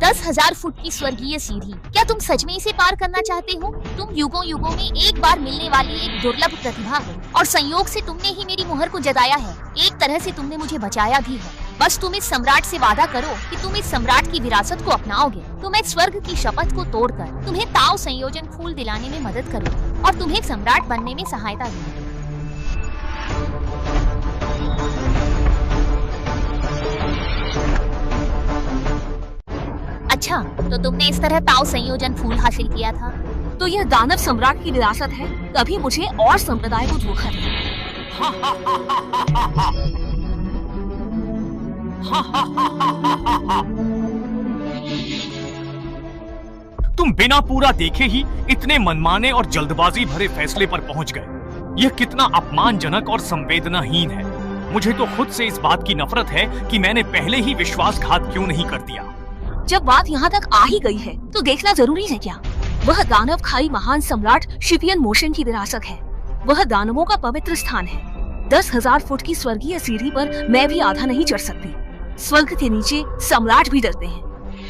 दस 10,000 फुट की स्वर्गीय सीढ़ी, क्या तुम सच में इसे पार करना चाहते हो? तुम युगों युगों में एक बार मिलने वाली एक दुर्लभ प्रतिभा हो और संयोग से तुमने ही मेरी मुहर को जगाया है। एक तरह से तुमने मुझे बचाया भी है। बस तुम इस सम्राट से वादा करो कि तुम इस सम्राट की विरासत को अपनाओगे तो मैं स्वर्ग की शपथ को तोड़कर तुम्हें ताओ संयोजन फूल दिलाने में मदद करूंगी और तुम्हें सम्राट बनने में सहायता दूंगी। अच्छा, तो तुमने इस तरह ताओ संयोजन फूल हासिल किया था? तो यह दानव सम्राट की विरासत है, तभी मुझे और संप्रदाय को धोखा दिया। तुम बिना पूरा देखे ही इतने मनमाने और जल्दबाजी भरे फैसले पर पहुंच गए। यह कितना अपमानजनक और संवेदनाहीन है। मुझे तो खुद से इस बात की नफरत है कि मैंने पहले ही विश्वासघात क्यों नहीं कर दिया। जब बात यहाँ तक आ ही गई है तो देखना जरूरी है क्या? वह दानव खाई महान सम्राट शिपियन मोशन की विरासत है। वह दानवों का पवित्र स्थान है। 10,000 फुट की स्वर्गीय सीढ़ी पर मैं भी आधा नहीं चढ़ सकती। स्वर्ग के नीचे सम्राट भी डरते हैं।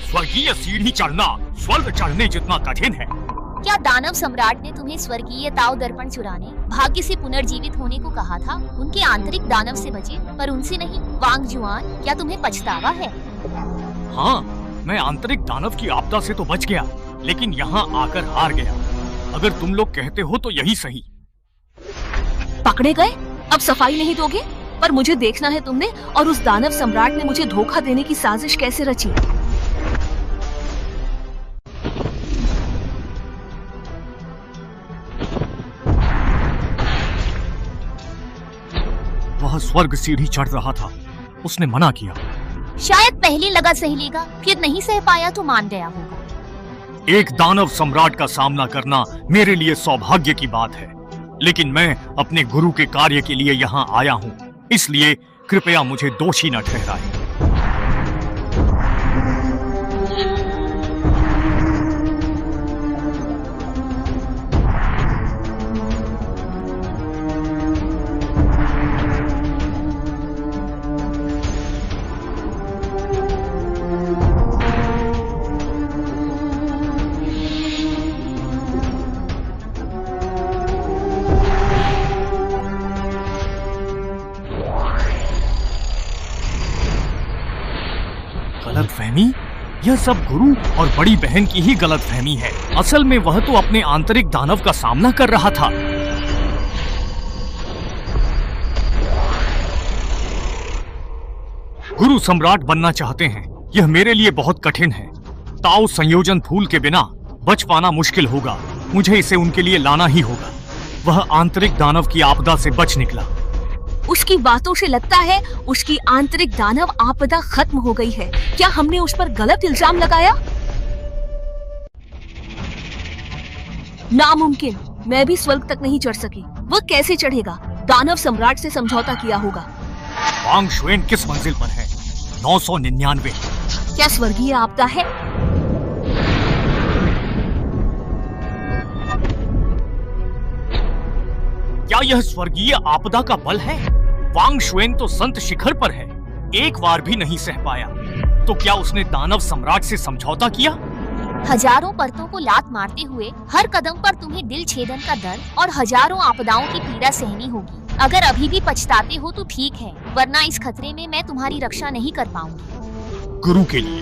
स्वर्गीय सीढ़ी चढ़ना स्वर्ग चढ़ने जितना कठिन है। क्या दानव सम्राट ने तुम्हें स्वर्गीय ताओ दर्पण चुराने, भाग्य से पुनर्जीवित होने को कहा था? उनके आंतरिक दानव से बचे, पर उनसे नहीं। वांग जुआन, क्या तुम्हें पछतावा है? हाँ, मैं आंतरिक दानव की आपदा से तो बच गया, लेकिन यहाँ आकर हार गया। अगर तुम लोग कहते हो तो यही सही। पकड़े गए? अब सफाई नहीं दोगे? पर मुझे देखना है तुमने और उस दानव सम्राट ने मुझे धोखा देने की साजिश कैसे रची। वह स्वर्ग सीढ़ी चढ़ रहा था, उसने मना किया। शायद पहले लगा सह लेगा, फिर नहीं सह पाया तो मान गया होगा। एक दानव सम्राट का सामना करना मेरे लिए सौभाग्य की बात है, लेकिन मैं अपने गुरु के कार्य के लिए यहाँ आया हूँ, इसलिए कृपया मुझे दोषी न ठहराएं। गलतफहमी? यह सब गुरु और बड़ी बहन की ही गलतफहमी है। असल में वह तो अपने आंतरिक दानव का सामना कर रहा था। गुरु सम्राट बनना चाहते हैं, यह मेरे लिए बहुत कठिन है। ताओ संयोजन फूल के बिना बच पाना मुश्किल होगा। मुझे इसे उनके लिए लाना ही होगा। वह आंतरिक दानव की आपदा से बच निकला। उसकी बातों से लगता है उसकी आंतरिक दानव आपदा खत्म हो गई है। क्या हमने उस पर गलत इल्जाम लगाया? नामुमकिन, मैं भी स्वर्ग तक नहीं चढ़ सकी। वह कैसे चढ़ेगा? दानव सम्राट से समझौता किया होगा। वांग शुएन किस मंजिल पर है? 999। क्या स्वर्गीय आपदा है? क्या यह स्वर्गीय आपदा का बल है? वांग शुएन तो संत शिखर पर है। एक बार भी नहीं सह पाया, तो क्या उसने दानव सम्राट से समझौता किया? हजारों परतों को लात मारते हुए हर कदम पर तुम्हें दिल छेदन का दर्द और हजारों आपदाओं की पीड़ा सहनी होगी। अगर अभी भी पछताते हो तो ठीक है, वरना इस खतरे में मैं तुम्हारी रक्षा नहीं कर पाऊंगी। गुरु के लिए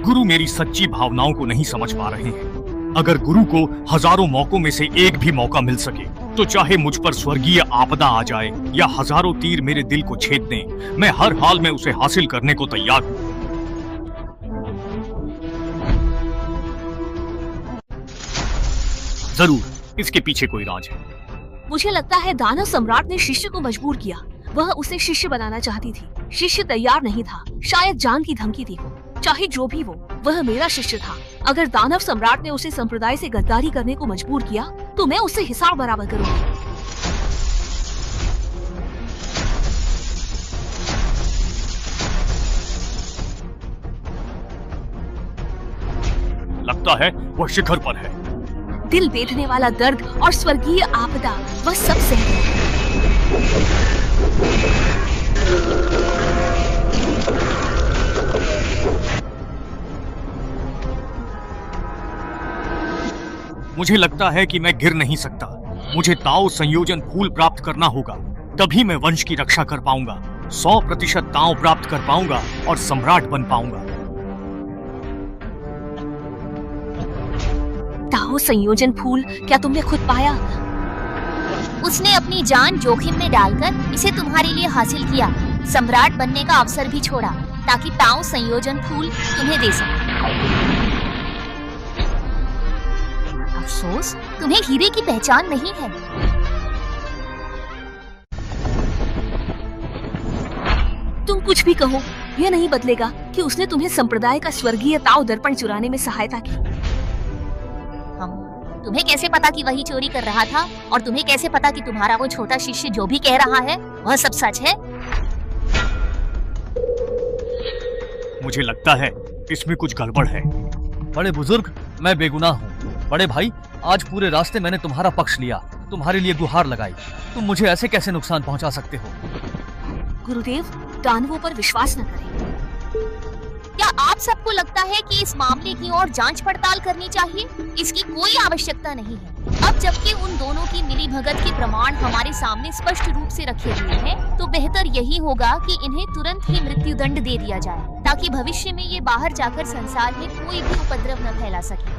गुरु मेरी सच्ची भावनाओं को नहीं समझ पा रहे हैं। अगर गुरु को हजारों मौकों में से एक भी मौका मिल सके, तो चाहे मुझ पर स्वर्गीय आपदा आ जाए या हजारों तीर मेरे दिल को छेद दें, मैं हर हाल में उसे हासिल करने को तैयार हूँ। जरूर इसके पीछे कोई राज है। मुझे लगता है दानव सम्राट ने शिष्य को मजबूर किया। वह उसे शिष्य बनाना चाहती थी। शिष्य तैयार नहीं था, शायद जान की धमकी थी वो। चाहे जो भी वो, वह मेरा शिष्य था। अगर दानव सम्राट ने उसे संप्रदाय से गद्दारी करने को मजबूर किया, तो मैं उससे हिसाब बराबर करूंगी। लगता है वह शिखर पर है। दिल बेधने वाला दर्द और स्वर्गीय आपदा, वह सब सह गया। मुझे लगता है कि मैं गिर नहीं सकता। मुझे ताओ संयोजन फूल प्राप्त करना होगा, तभी मैं वंश की रक्षा कर पाऊंगा। 100% ताओ प्राप्त कर पाऊंगा और सम्राट बन पाऊंगा। ताओ संयोजन फूल क्या तुमने खुद पाया? उसने अपनी जान जोखिम में डालकर इसे तुम्हारे लिए हासिल किया। सम्राट बनने का अवसर भी छोड़ा ताकि ताओ संयोजन फूल तुम्हें दे सके। अफसोस, तुम्हें हीरे की पहचान नहीं है। तुम कुछ भी कहो, यह नहीं बदलेगा कि उसने तुम्हें संप्रदाय का स्वर्गीय ताओ दर्पण चुराने में सहायता की। तुम्हें कैसे पता कि वही चोरी कर रहा था? और तुम्हें कैसे पता कि तुम्हारा वो छोटा शिष्य जो भी कह रहा है वह सब सच है? मुझे लगता है इसमें कुछ गड़बड़ है। बड़े बुजुर्ग, मैं बेगुनाह हूँ। बड़े भाई, आज पूरे रास्ते मैंने तुम्हारा पक्ष लिया, तुम्हारे लिए गुहार लगाई। तुम मुझे ऐसे कैसे नुकसान पहुँचा सकते हो? गुरुदेव, दानवों पर विश्वास न करें। क्या आप सबको लगता है कि इस मामले की और जांच पड़ताल करनी चाहिए? इसकी कोई आवश्यकता नहीं है। अब जबकि उन दोनों की मिलीभगत के प्रमाण हमारे सामने स्पष्ट रूप से रखे हुए हैं, तो बेहतर यही होगा कि इन्हें तुरंत ही मृत्युदंड दे दिया जाए, ताकि भविष्य में ये बाहर जाकर संसार में कोई भी उपद्रव न फैला सके।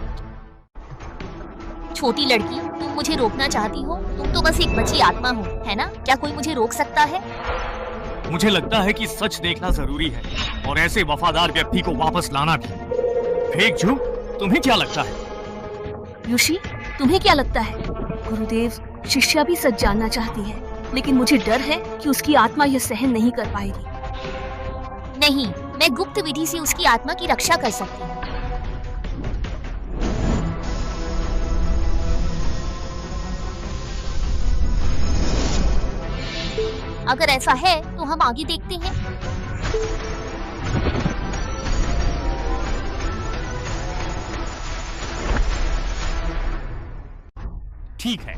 छोटी लड़की, तुम मुझे रोकना चाहती हो? तुम तो बस एक बची आत्मा हो, है ना? क्या कोई मुझे रोक सकता है? मुझे लगता है कि सच देखना जरूरी है और ऐसे वफादार व्यक्ति को वापस लाना भी। फेंकझू, तुम्हें क्या लगता है? ऋषि, तुम्हें क्या लगता है? गुरुदेव, शिष्या भी सच जानना चाहती है, लेकिन मुझे डर है कि उसकी आत्मा यह सहन नहीं कर पाएगी। नहीं, मैं गुप्त विधि से उसकी आत्मा की रक्षा कर सकती हूँ। अगर ऐसा है तो हम आगे देखते हैं। ठीक है।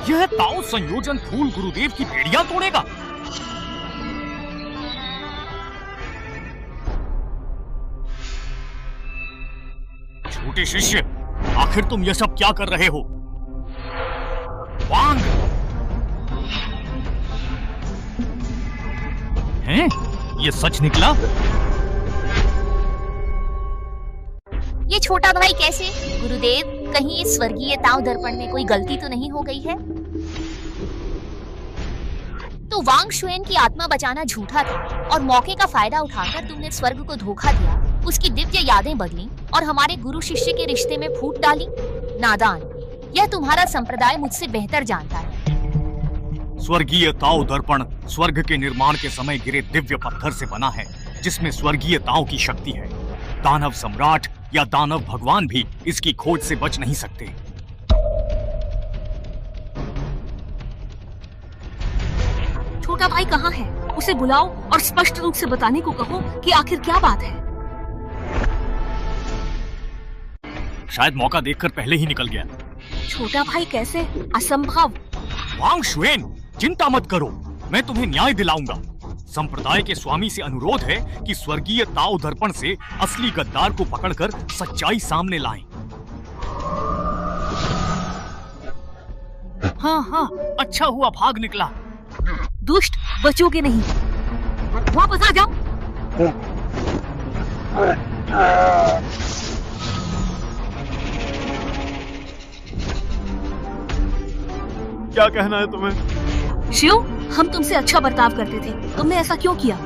यह ताओ संयोजन फूल गुरुदेव की बेड़ियां तोड़ेगा। छोटे शिष्य, आखिर तुम यह सब क्या कर रहे हो? वांग! हैं? ये सच निकला? ये छोटा भाई कैसे? गुरुदेव, कहीं इस स्वर्गीय ताओ दर्पण में कोई गलती तो नहीं हो गई है? तो वांग शुएन की आत्मा बचाना झूठा था और मौके का फायदा उठाकर तुमने स्वर्ग को धोखा दिया, उसकी दिव्य यादें बदली और हमारे गुरु शिष्य के रिश्ते में फूट डाली। नादान, यह तुम्हारा संप्रदाय मुझसे बेहतर जानता है। स्वर्गीय ताओ दर्पण स्वर्ग के निर्माण के समय गिरे दिव्य पत्थर से बना है, जिसमें स्वर्गीय ताओ की शक्ति है। दानव सम्राट या दानव भगवान भी इसकी खोज से बच नहीं सकते। छोटा भाई कहाँ है? उसे बुलाओ और स्पष्ट रूप से बताने को कहो कि आखिर क्या बात है। शायद मौका देखकर पहले ही निकल गया। छोटा भाई कैसे? असंभव। वांग शुएन, चिंता मत करो, मैं तुम्हें न्याय दिलाऊंगा। संप्रदाय के स्वामी से अनुरोध है कि स्वर्गीय ताओ दर्पण से असली गद्दार को पकड़कर सच्चाई सामने लाएं। हाँ, अच्छा हुआ भाग निकला। दुष्ट, बचोगे नहीं। वापस आ जाओ। क्या कहना है तुम्हें? शिव, हम तुमसे अच्छा बर्ताव करते थे, तुमने ऐसा क्यों किया?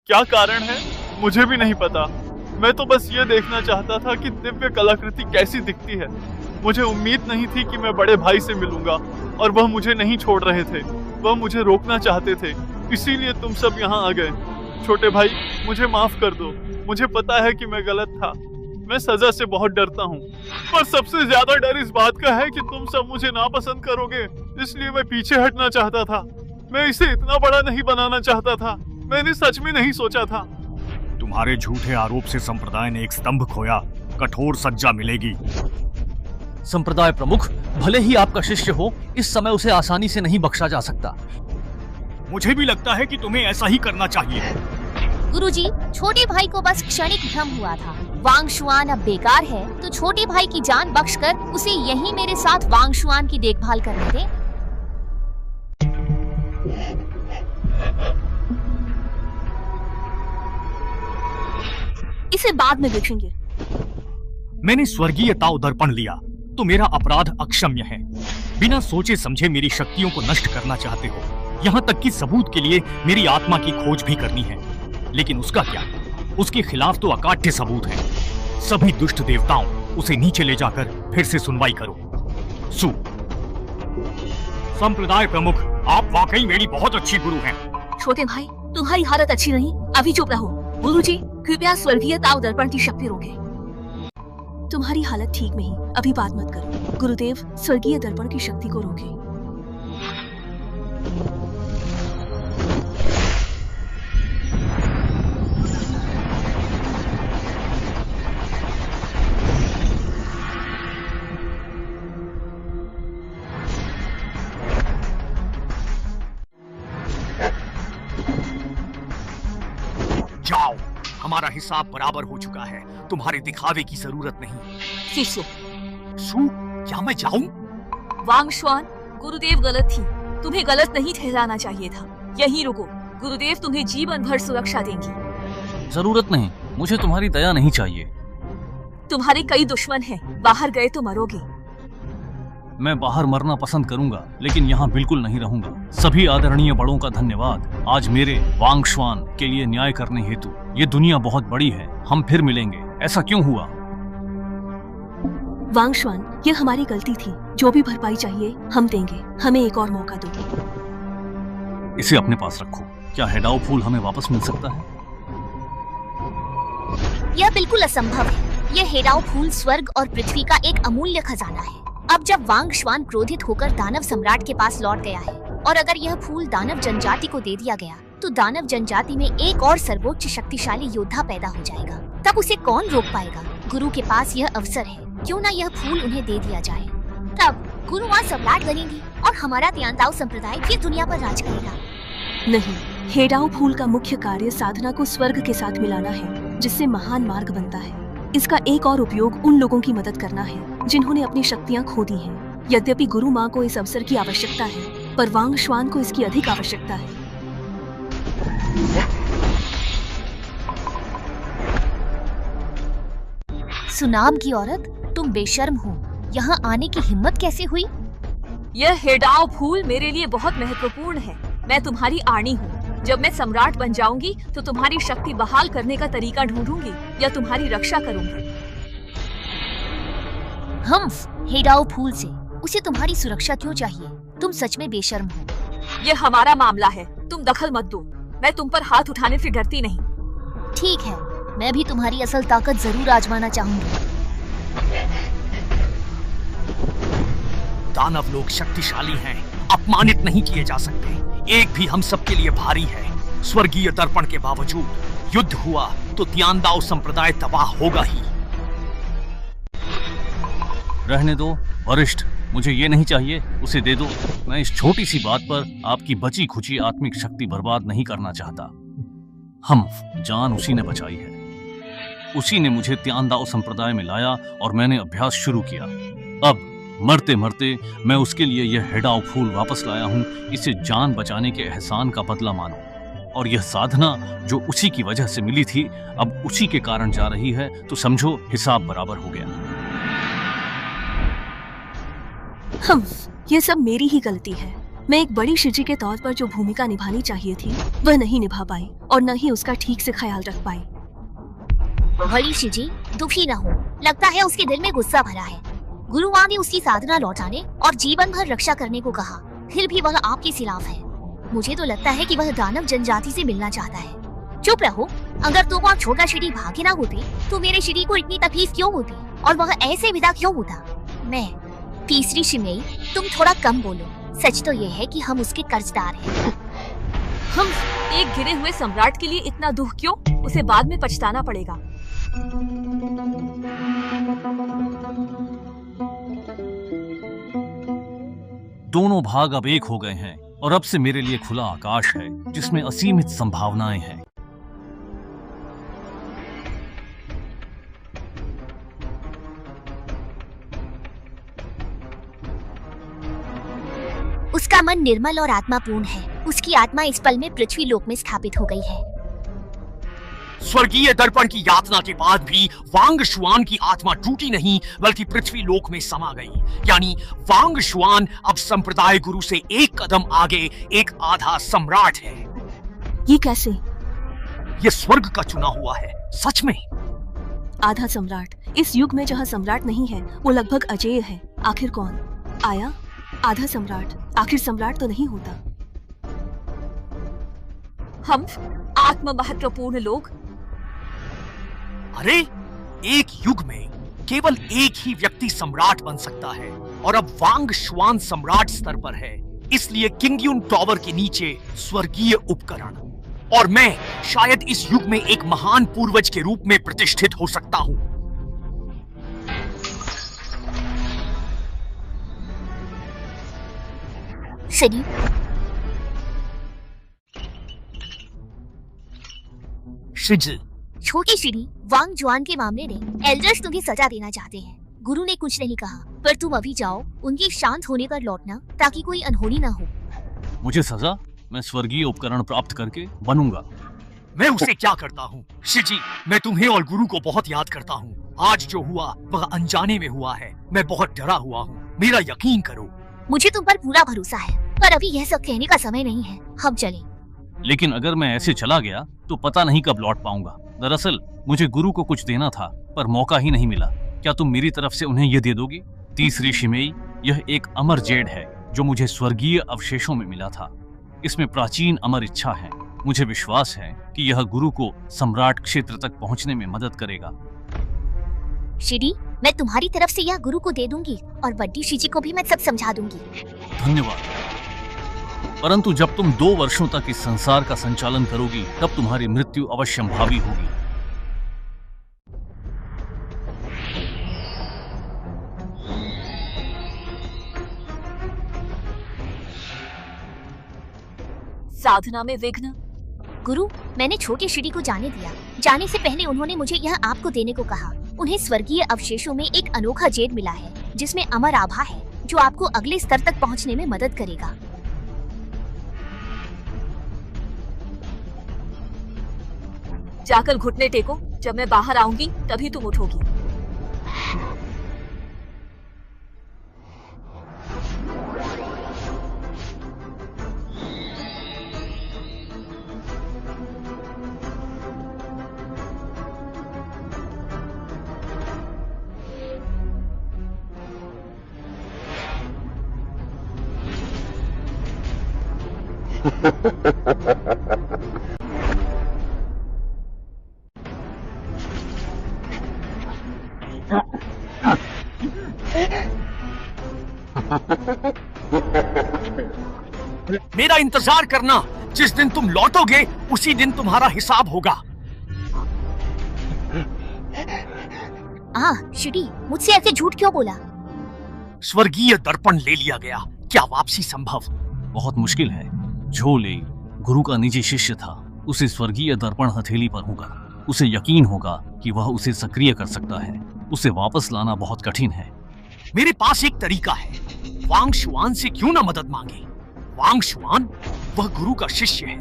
क्या कारण है मुझे भी नहीं पता। मैं तो बस ये देखना चाहता था कि दिव्य कलाकृति कैसी दिखती है। मुझे उम्मीद नहीं थी कि मैं बड़े भाई से मिलूंगा और वह मुझे नहीं छोड़ रहे थे। वह मुझे रोकना चाहते थे, इसीलिए तुम सब यहाँ आ गए। छोटे भाई, मुझे माफ कर दो। मुझे पता है कि मैं गलत था। मैं सजा से बहुत डरता हूँ, पर सबसे ज्यादा डर इस बात का है कि तुम सब मुझे नापसंद करोगे, इसलिए मैं पीछे हटना चाहता था। मैं इसे इतना बड़ा नहीं बनाना चाहता था। मैंने सच में नहीं सोचा था। तुम्हारे झूठे आरोप से संप्रदाय ने एक स्तंभ खोया। कठोर सजा मिलेगी। संप्रदाय प्रमुख, भले ही आपका शिष्य हो, इस समय उसे आसानी से नहीं बख्शा जा सकता। मुझे भी लगता है कि तुम्हें ऐसा ही करना चाहिए। गुरुजी, छोटे भाई को बस क्षणिक भ्रम हुआ था। वांग शुआन अब बेकार है, तो छोटे भाई की जान बख्शकर उसे यहीं मेरे साथ वांग शुआन की देखभाल करने दे। इसे बाद में देखेंगे। मैंने स्वर्गीय ताओ दर्पण लिया तो मेरा अपराध अक्षम्य है। बिना सोचे समझे मेरी शक्तियों को नष्ट करना चाहते हो। यहाँ तक कि सबूत के लिए मेरी आत्मा की खोज भी करनी है, लेकिन उसका क्या? उसके खिलाफ तो अकाट्य सबूत है। सभी दुष्ट देवताओं, उसे नीचे ले जाकर फिर से सुनवाई करो। सु संप्रदाय प्रमुख, आप वाकई मेरी बहुत अच्छी गुरु हैं। छोटे भाई, तुम्हारी हालत अच्छी नहीं, अभी चुप रहो। गुरुजी, कृपया स्वर्गीय ताओ दर्पण की शक्ति रोकें। तुम्हारी हालत ठीक नहीं, अभी बात मत करो। गुरुदेव, स्वर्गीय दर्पण की शक्ति को रोकें। जाओ, हमारा हिसाब बराबर हो चुका है। तुम्हारे दिखावे की जरूरत नहीं। शिष्य, सु, क्या मैं जाऊं? वांग शुआन, गुरुदेव गलत थी। तुम्हें गलत नहीं ठहराना चाहिए था। यहीं रुको, गुरुदेव तुम्हें जीवन भर सुरक्षा देंगी। जरूरत नहीं, मुझे तुम्हारी दया नहीं चाहिए। तुम्हारे कई दुश्मन हैं, बाहर गए तो मरोगे। मैं बाहर मरना पसंद करूंगा, लेकिन यहाँ बिल्कुल नहीं रहूंगा। सभी आदरणीय बड़ों का धन्यवाद, आज मेरे वांग शुआन के लिए न्याय करने हेतु। ये दुनिया बहुत बड़ी है, हम फिर मिलेंगे। ऐसा क्यों हुआ? वांग शुआन, ये हमारी गलती थी। जो भी भरपाई चाहिए हम देंगे। हमें एक और मौका दो। इसे अपने पास रखो। क्या हेडाओ फूल हमें वापस मिल सकता है? यह बिल्कुल असंभव है। यह हेडाओ फूल स्वर्ग और पृथ्वी का एक अमूल्य खजाना है। अब जब वांग शुआन क्रोधित होकर दानव सम्राट के पास लौट गया है, और अगर यह फूल दानव जनजाति को दे दिया गया, तो दानव जनजाति में एक और सर्वोच्च शक्तिशाली योद्धा पैदा हो जाएगा। तब उसे कौन रोक पाएगा? गुरु के पास यह अवसर है, क्यों ना यह फूल उन्हें दे दिया जाए। तब गुरु वहाँ सम्राट बनेंगी और हमारा तियानताओ संप्रदाय ये दुनिया पर राज करेगा। नहीं, हेडाओ फूल का मुख्य कार्य साधना को स्वर्ग के साथ मिलाना है, जिससे महान मार्ग बनता है। इसका एक और उपयोग उन लोगों की मदद करना है जिन्होंने अपनी शक्तियाँ खो दी हैं। यद्यपि गुरु माँ को इस अवसर की आवश्यकता है, पर वांग शुआन को इसकी अधिक आवश्यकता है। सुनाम की औरत, तुम बेशर्म हो। यहाँ आने की हिम्मत कैसे हुई? यह हेडाओ फूल मेरे लिए बहुत महत्वपूर्ण है। मैं तुम्हारी आनी हूँ। जब मैं सम्राट बन जाऊंगी तो तुम्हारी शक्ति बहाल करने का तरीका ढूंढूंगी या तुम्हारी रक्षा करूंगी। हम हेडाओ फूल से, उसे तुम्हारी सुरक्षा क्यों चाहिए? तुम सच में बेशर्म हो। यह हमारा मामला है, तुम दखल मत दो। मैं तुम पर हाथ उठाने से डरती नहीं। ठीक है, मैं भी तुम्हारी असल ताकत जरूर आजमाना चाहूंगी। दानव लोग शक्तिशाली हैं अपमानित नहीं किए जा सकते। एक भी हम सबके लिए भारी है। स्वर्गीय दर्पण के बावजूद युद्ध हुआ तो तियांदाओ संप्रदाय तबाह होगा ही। रहने दो वरिष्ठ, मुझे ये नहीं चाहिए, उसे दे दो। मैं इस छोटी सी बात पर आपकी बची खुची आत्मिक शक्ति बर्बाद नहीं करना चाहता। हम जान उसी ने बचाई है, उसी ने मुझे तियांदाओ संप्रदाय में लाया और मैंने अभ्यास शुरू किया। अब मरते मरते मैं उसके लिए यह हेडाओ फूल वापस लाया हूँ। इसे जान बचाने के एहसान का बदला मानो। और यह साधना जो उसी की वजह से मिली थी अब उसी के कारण जा रही है, तो समझो हिसाब बराबर हो गया। ये सब मेरी ही गलती है। मैं एक बड़ी शिजी के तौर पर जो भूमिका निभानी चाहिए थी वह नहीं निभा पाई और न ही उसका ठीक से ख्याल रख पाई। बड़ी शिजी दुखी न हो, लगता है उसके दिल में गुस्सा भरा है। गुरुवां ने उसकी साधना लौटाने और जीवन भर रक्षा करने को कहा, फिर भी वह आपके खिलाफ है। मुझे तो लगता है कि वह दानव जनजाति से मिलना चाहता है। चुप रहो, अगर तुम और छोटा शिडी भागे ना होते तो मेरे शिडी को इतनी तकलीफ क्यों होती और वह ऐसे विदा क्यों होता। मैं तीसरी शिमेई, तुम थोड़ा कम बोलो। सच तो ये है कि हम उसके कर्जदार हैं। हम एक गिरे हुए सम्राट के लिए इतना दुख क्यों? उसे बाद में पछताना पड़ेगा। दोनों भाग अब एक हो गए हैं और अब से मेरे लिए खुला आकाश है जिसमें असीमित संभावनाएं हैं। उसका मन निर्मल और आत्मापूर्ण है। उसकी आत्मा इस पल में पृथ्वी लोक में स्थापित हो गई है। स्वर्गीय दर्पण की यातना के बाद भी वांग शुआन की आत्मा टूटी नहीं बल्कि पृथ्वी लोक में समा गई। यानी वांग शुआन अब संप्रदाय गुरु से एक कदम आगे एक आधा सम्राट है। ये कैसे? ये स्वर्ग का चुना हुआ है, सच में। आधा सम्राट? इस युग में जहाँ सम्राट नहीं है वो लगभग अजेय है। आखिर कौन आया? आधा सम्राट? आखिर सम्राट तो नहीं होता। हम आत्म महत्वपूर्ण लोग। अरे एक युग में केवल एक ही व्यक्ति सम्राट बन सकता है और अब वांग शुआन सम्राट स्तर पर है। इसलिए किंगयुन टॉवर के नीचे स्वर्गीय उपकरण और मैं शायद इस युग में एक महान पूर्वज के रूप में प्रतिष्ठित हो सकता हूं। शिडी, शिजी, छोटी शिडी, वांग जुआन के मामले में एल्डर्स तुम्हें सजा देना चाहते हैं। गुरु ने कुछ नहीं कहा, पर तुम अभी जाओ, उनकी शांत होने पर लौटना ताकि कोई अनहोनी ना हो। मुझे सजा? मैं स्वर्गीय उपकरण प्राप्त करके बनूंगा। मैं उसे क्या करता हूँ? शिजी, मैं तुम्हें और गुरु को बहुत याद करता हूँ। आज जो हुआ वह अनजाने में हुआ है। मैं बहुत डरा हुआ हूँ, मेरा यकीन करो। मुझे तुम पर पूरा भरोसा है, पर अभी यह सब कहने का समय नहीं है। हम चलें। लेकिन अगर मैं ऐसे चला गया तो पता नहीं कब लौट पाऊंगा। दरअसल मुझे गुरु को कुछ देना था पर मौका ही नहीं मिला। क्या तुम मेरी तरफ से उन्हें ये दे दोगी? तीसरी शिमेई, यह एक अमर जेड है जो मुझे स्वर्गीय अवशेषों में मिला था। इसमें प्राचीन अमर इच्छा है। मुझे विश्वास है कि यह गुरु को सम्राट क्षेत्र तक पहुंचने में मदद करेगा। शिडी, मैं तुम्हारी तरफ से यह गुरु को दे दूंगी और बड्डी शिजी को भी मैं सब समझा दूंगी। धन्यवाद। परंतु जब तुम 2 वर्षों तक इस संसार का संचालन करोगी तब तुम्हारी मृत्यु अवश्यंभावी होगी। साधना में विघ्न? गुरु, मैंने छोटे शिडी को जाने दिया। जाने से पहले उन्होंने मुझे यह आपको देने को कहा। उन्हें स्वर्गीय अवशेषों में एक अनोखा जेड मिला है जिसमें अमर आभा है जो आपको अगले स्तर तक पहुंचने में मदद करेगा। जाकर घुटने टेको, जब मैं बाहर आऊंगी तभी तुम उठोगी। मेरा इंतजार करना, जिस दिन तुम लौटोगे उसी दिन तुम्हारा हिसाब होगा। शिडी, मुझसे ऐसे झूठ क्यों बोला? स्वर्गीय दर्पण ले लिया गया, क्या वापसी संभव? बहुत मुश्किल है। झोले गुरु का निजी शिष्य था। उसे स्वर्गीय दर्पण हथेली पर होगा। उसे यकीन होगा कि वह उसे सक्रिय कर सकता है। उसे वापस लाना बहुत कठिन है। मेरे पास एक तरीका है। वांग शुआन से क्यों ना मदद मांगे? वांग शुआन वह गुरु का शिष्य है,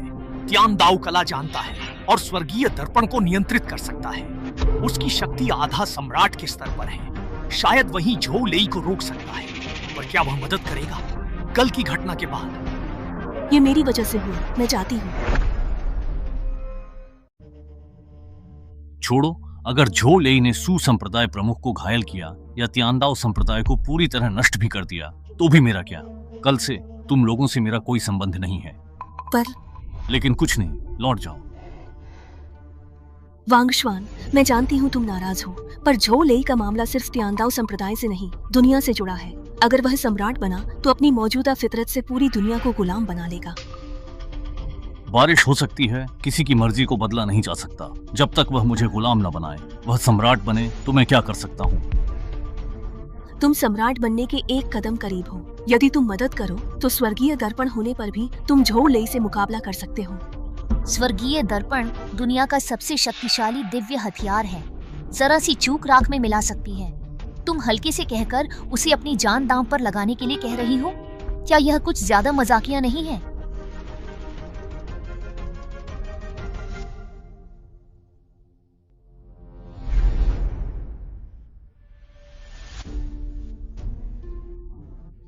त्यान दाओ कला जानता है और स्वर्गीय दर्पण को नियंत्रित कर सकता है। उसकी शक्ति आधा सम्राट के स्तर पर है। शायद वही झो लेई को रोक सकता है, पर क्या वह मदद करेगा? कल की घटना के बाद ये मेरी वजह से हुआ, मैं चाहती हूँ। छोड़ो, अगर झो लेई ने सू संप्रदाय प्रमुख को घायल किया या त्यानदाओ संप्रदाय को पूरी तरह नष्ट भी कर दिया तो भी मेरा क्या? कल से तुम लोगों से मेरा कोई संबंध नहीं है। लेकिन कुछ नहीं, लौट जाओ। वांग शुआन, मैं जानती हूँ तुम नाराज हो, पर झो लेई का मामला सिर्फ त्यानदाओ संप्रदाय से नहीं, दुनिया से जुड़ा है। अगर वह सम्राट बना तो अपनी मौजूदा फितरत से पूरी दुनिया को गुलाम बना लेगा। बारिश हो सकती है, किसी की मर्जी को बदला नहीं जा सकता। जब तक वह मुझे गुलाम न बनाए, वह सम्राट बने तो मैं क्या कर सकता हूँ? तुम सम्राट बनने के एक कदम करीब हो। यदि तुम मदद करो तो स्वर्गीय दर्पण होने पर भी तुम झो लेई से मुकाबला कर सकते हो। स्वर्गीय दर्पण दुनिया का सबसे शक्तिशाली दिव्य हथियार है। जरा सी चूक राख में मिला सकती है। तुम हल्के से कहकर उसे अपनी जान दांव पर लगाने के लिए कह रही हो? क्या यह कुछ ज्यादा मजाकिया नहीं है?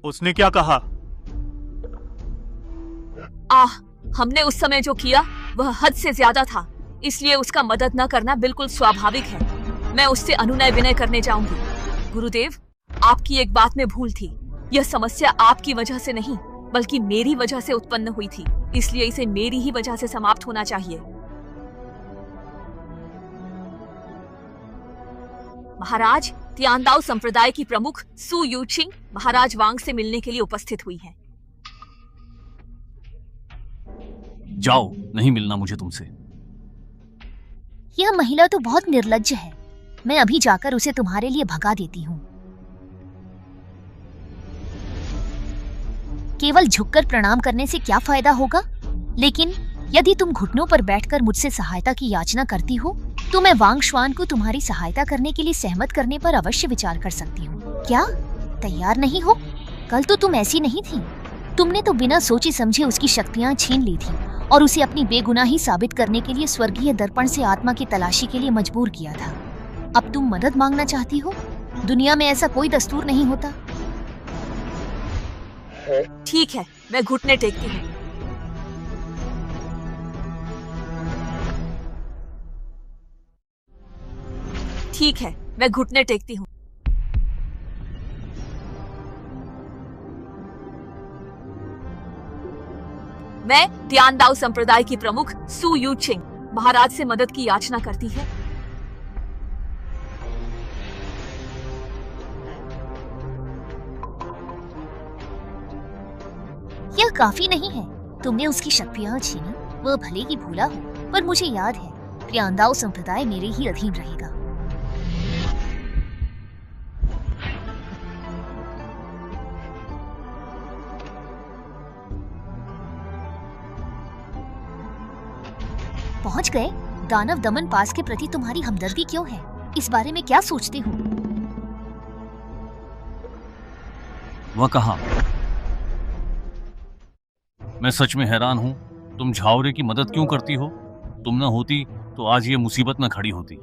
उसने क्या कहा? हमने उस समय जो किया वह हद से ज्यादा था, इसलिए उसका मदद न करना बिल्कुल स्वाभाविक है। मैं उससे अनुनय विनय करने जाऊंगी। गुरुदेव, आपकी एक बात में भूल थी। यह समस्या आपकी वजह से नहीं बल्कि मेरी वजह से उत्पन्न हुई थी, इसलिए इसे मेरी ही वजह से समाप्त होना चाहिए। महाराज, त्यानदाओ संप्रदाय की प्रमुख सू यूचिंग महाराज वांग से मिलने के लिए उपस्थित हुई है। जाओ, नहीं मिलना मुझे तुमसे। यह महिला तो बहुत निर्लज्ज है। मैं अभी जाकर उसे तुम्हारे लिए भगा देती हूँ। केवल झुककर प्रणाम करने से क्या फायदा होगा? लेकिन यदि तुम घुटनों पर बैठकर मुझसे सहायता की याचना करती हो तो मैं वांग शुआन को तुम्हारी सहायता करने के लिए सहमत करने पर अवश्य विचार कर सकती हूँ। क्या तैयार नहीं हो? कल तो तुम ऐसी नहीं थी। तुमने तो बिना सोचे समझे उसकी शक्तियाँ छीन ली थी और उसे अपनी बेगुनाही साबित करने के लिए स्वर्गीय दर्पण से आत्मा की तलाशी के लिए मजबूर किया था। अब तुम मदद मांगना चाहती हो? दुनिया में ऐसा कोई दस्तूर नहीं होता। ठीक है, मैं घुटने टेकती हूँ। ठीक है, मैं घुटने टेकती हूँ। मैं त्यानदाओ संप्रदाय की प्रमुख सू यूचिंग महाराज से मदद की याचना करती है। यह काफी नहीं है। तुमने उसकी शक्तियाँ छीनी, वह भले ही भूला हो, पर मुझे याद है त्यानदाओ संप्रदाय मेरे ही अधीन रहेगा। पहुंच गए? दानव दमन पास के प्रति तुम्हारी हमदर्दी क्यों है? इस बारे में क्या सोचते हो? वह कहा। मैं सच में हैरान हूँ, तुम झावरे की मदद क्यों करती हो? तुम न होती तो आज ये मुसीबत न खड़ी होती।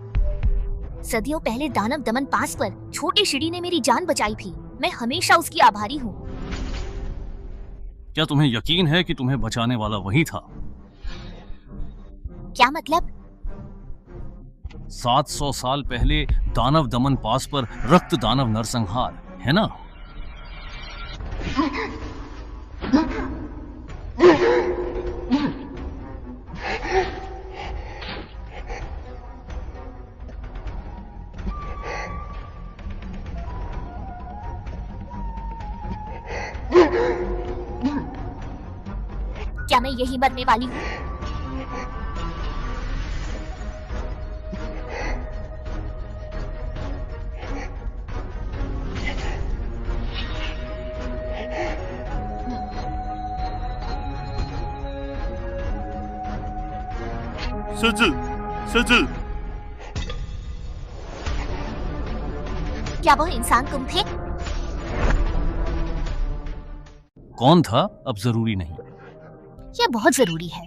सदियों पहले दानव दमन पास पर छोटे शिडी ने मेरी जान बचाई थी। मैं हमेशा उसकी आभारी हूँ। क्या तुम्हें यकीन है कि तुम्हें बचाने वाला वही था? क्या मतलब? 700 साल पहले दानव दमन पास पर रक्त दानव नरसंहार, है ना? क्या मैं यही मरने वाली हूँ? क्या वह इंसान तुम थे? कौन था अब जरूरी नहीं। यह बहुत जरूरी है।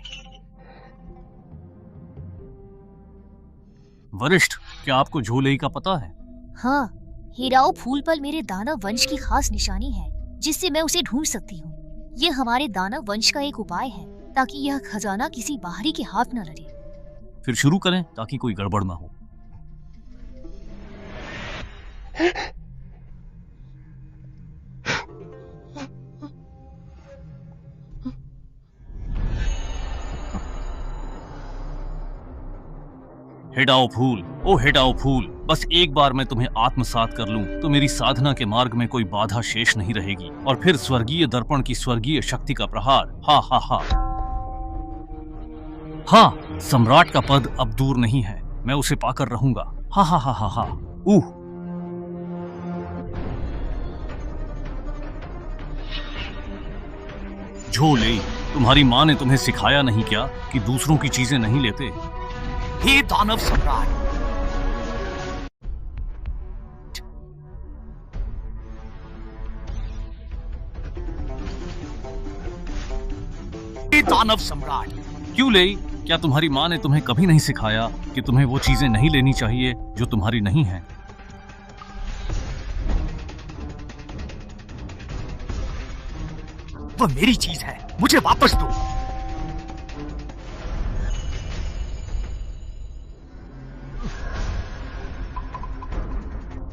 वरिष्ठ, क्या आपको झोलेई का पता है? हाँ, हीराओ फूल पर मेरे दानव वंश की खास निशानी है, जिससे मैं उसे ढूंढ सकती हूँ। ये हमारे दानव वंश का एक उपाय है, ताकि यह खजाना किसी बाहरी के हाथ न लगे। फिर शुरू करें ताकि कोई गड़बड़ ना हो। हेडाओ फूल, ओ हेडाओ फूल, बस एक बार मैं तुम्हें आत्मसात कर लूं तो मेरी साधना के मार्ग में कोई बाधा शेष नहीं रहेगी और फिर स्वर्गीय दर्पण की स्वर्गीय शक्ति का प्रहार। हा हा हा। हाँ, सम्राट का पद अब दूर नहीं है, मैं उसे पाकर रहूंगा। हा हा हा हा हा। झोलेई, तुम्हारी माँ ने तुम्हें सिखाया नहीं क्या कि दूसरों की चीजें नहीं लेते? हे दानव सम्राट, हे दानव सम्राट। क्यों लेई, क्या तुम्हारी माँ ने तुम्हें कभी नहीं सिखाया कि तुम्हें वो चीजें नहीं लेनी चाहिए जो तुम्हारी नहीं है? वह मेरी चीज है, मुझे वापस दो।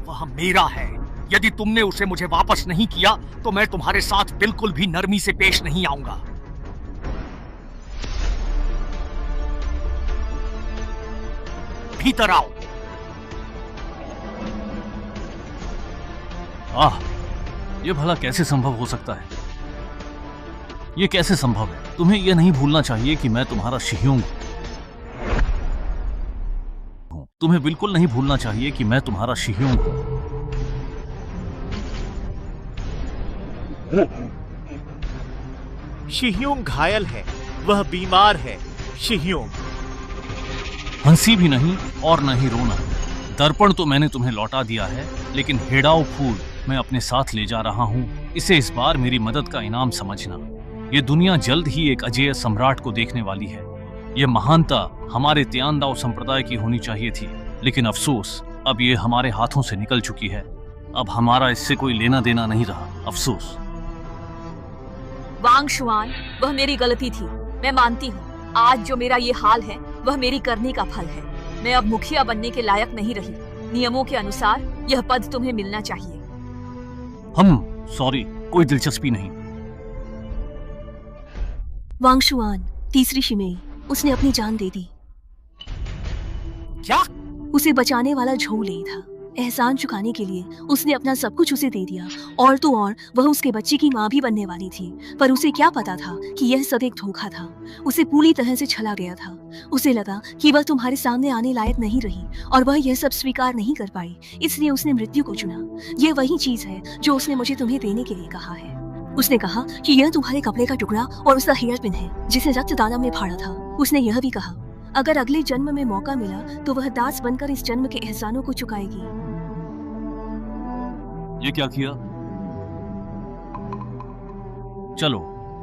वह मेरा है। यदि तुमने उसे मुझे वापस नहीं किया तो मैं तुम्हारे साथ बिल्कुल भी नरमी से पेश नहीं आऊंगा। भीतर आओ। ये भला कैसे संभव हो सकता है? ये कैसे संभव है? तुम्हें यह नहीं भूलना चाहिए कि मैं तुम्हारा शिह्योंग हूं। तुम्हें बिल्कुल नहीं भूलना चाहिए कि मैं तुम्हारा शिह्योंग हूं। शिह्योंग घायल है, वह बीमार है। शिह्योंग हंसी भी नहीं और न ही रोना। दर्पण तो मैंने तुम्हें लौटा दिया है, लेकिन हेडाओ फूल मैं अपने साथ ले जा रहा हूं। इसे इस बार मेरी मदद का इनाम समझना। ये दुनिया जल्द ही एक अजेय सम्राट को देखने वाली है। ये महानता हमारे तियांदाओ संप्रदाय की होनी चाहिए थी, लेकिन अफसोस अब ये हमारे हाथों से निकल चुकी है। अब हमारा इससे कोई लेना देना नहीं रहा। अफसोस। वांग शुआन, वह मेरी गलती थी, मैं मानती हूँ। आज जो मेरा ये हाल है वह मेरी करनी का फल है। मैं अब मुखिया बनने के लायक नहीं रही। नियमों के अनुसार यह पद तुम्हें मिलना चाहिए। सॉरी, कोई दिलचस्पी नहीं। वांग शुआन, तीसरी शिमेई, उसने अपनी जान दे दी। क्या? उसे बचाने वाला झोलेई था। एहसान चुकाने के लिए उसने अपना सब कुछ उसे दे दिया, और तो और वह उसके बच्चे की माँ भी बनने वाली थी। पर उसे क्या पता था कि यह सब एक धोखा था। उसे पूरी तरह से छला गया था। उसे लगा कि वह तुम्हारे सामने आने लायक नहीं रही और वह यह सब स्वीकार नहीं कर पाई, इसलिए उसने मृत्यु को चुना। यह वही चीज है जो उसने मुझे तुम्हें देने के लिए कहा है। उसने कहा कि यह तुम्हारे कपड़े का टुकड़ा और उसका हेयर पिन है जिसे रक्तदानव ने फाड़ा था। उसने यह भी कहा, अगर अगले जन्म में मौका मिला तो वह दास बनकर इस जन्म के एहसानों को चुकाएगी। ये क्या किया? चलो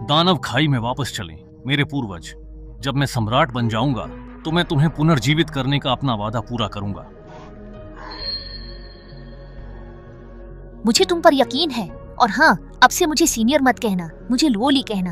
दानव खाई में वापस चलें। मेरे पूर्वज, जब मैं सम्राट बन जाऊंगा तो मैं तुम्हें पुनर्जीवित करने का अपना वादा पूरा करूंगा। मुझे तुम पर यकीन है। और हाँ, अब से मुझे सीनियर मत कहना, मुझे लोली कहना।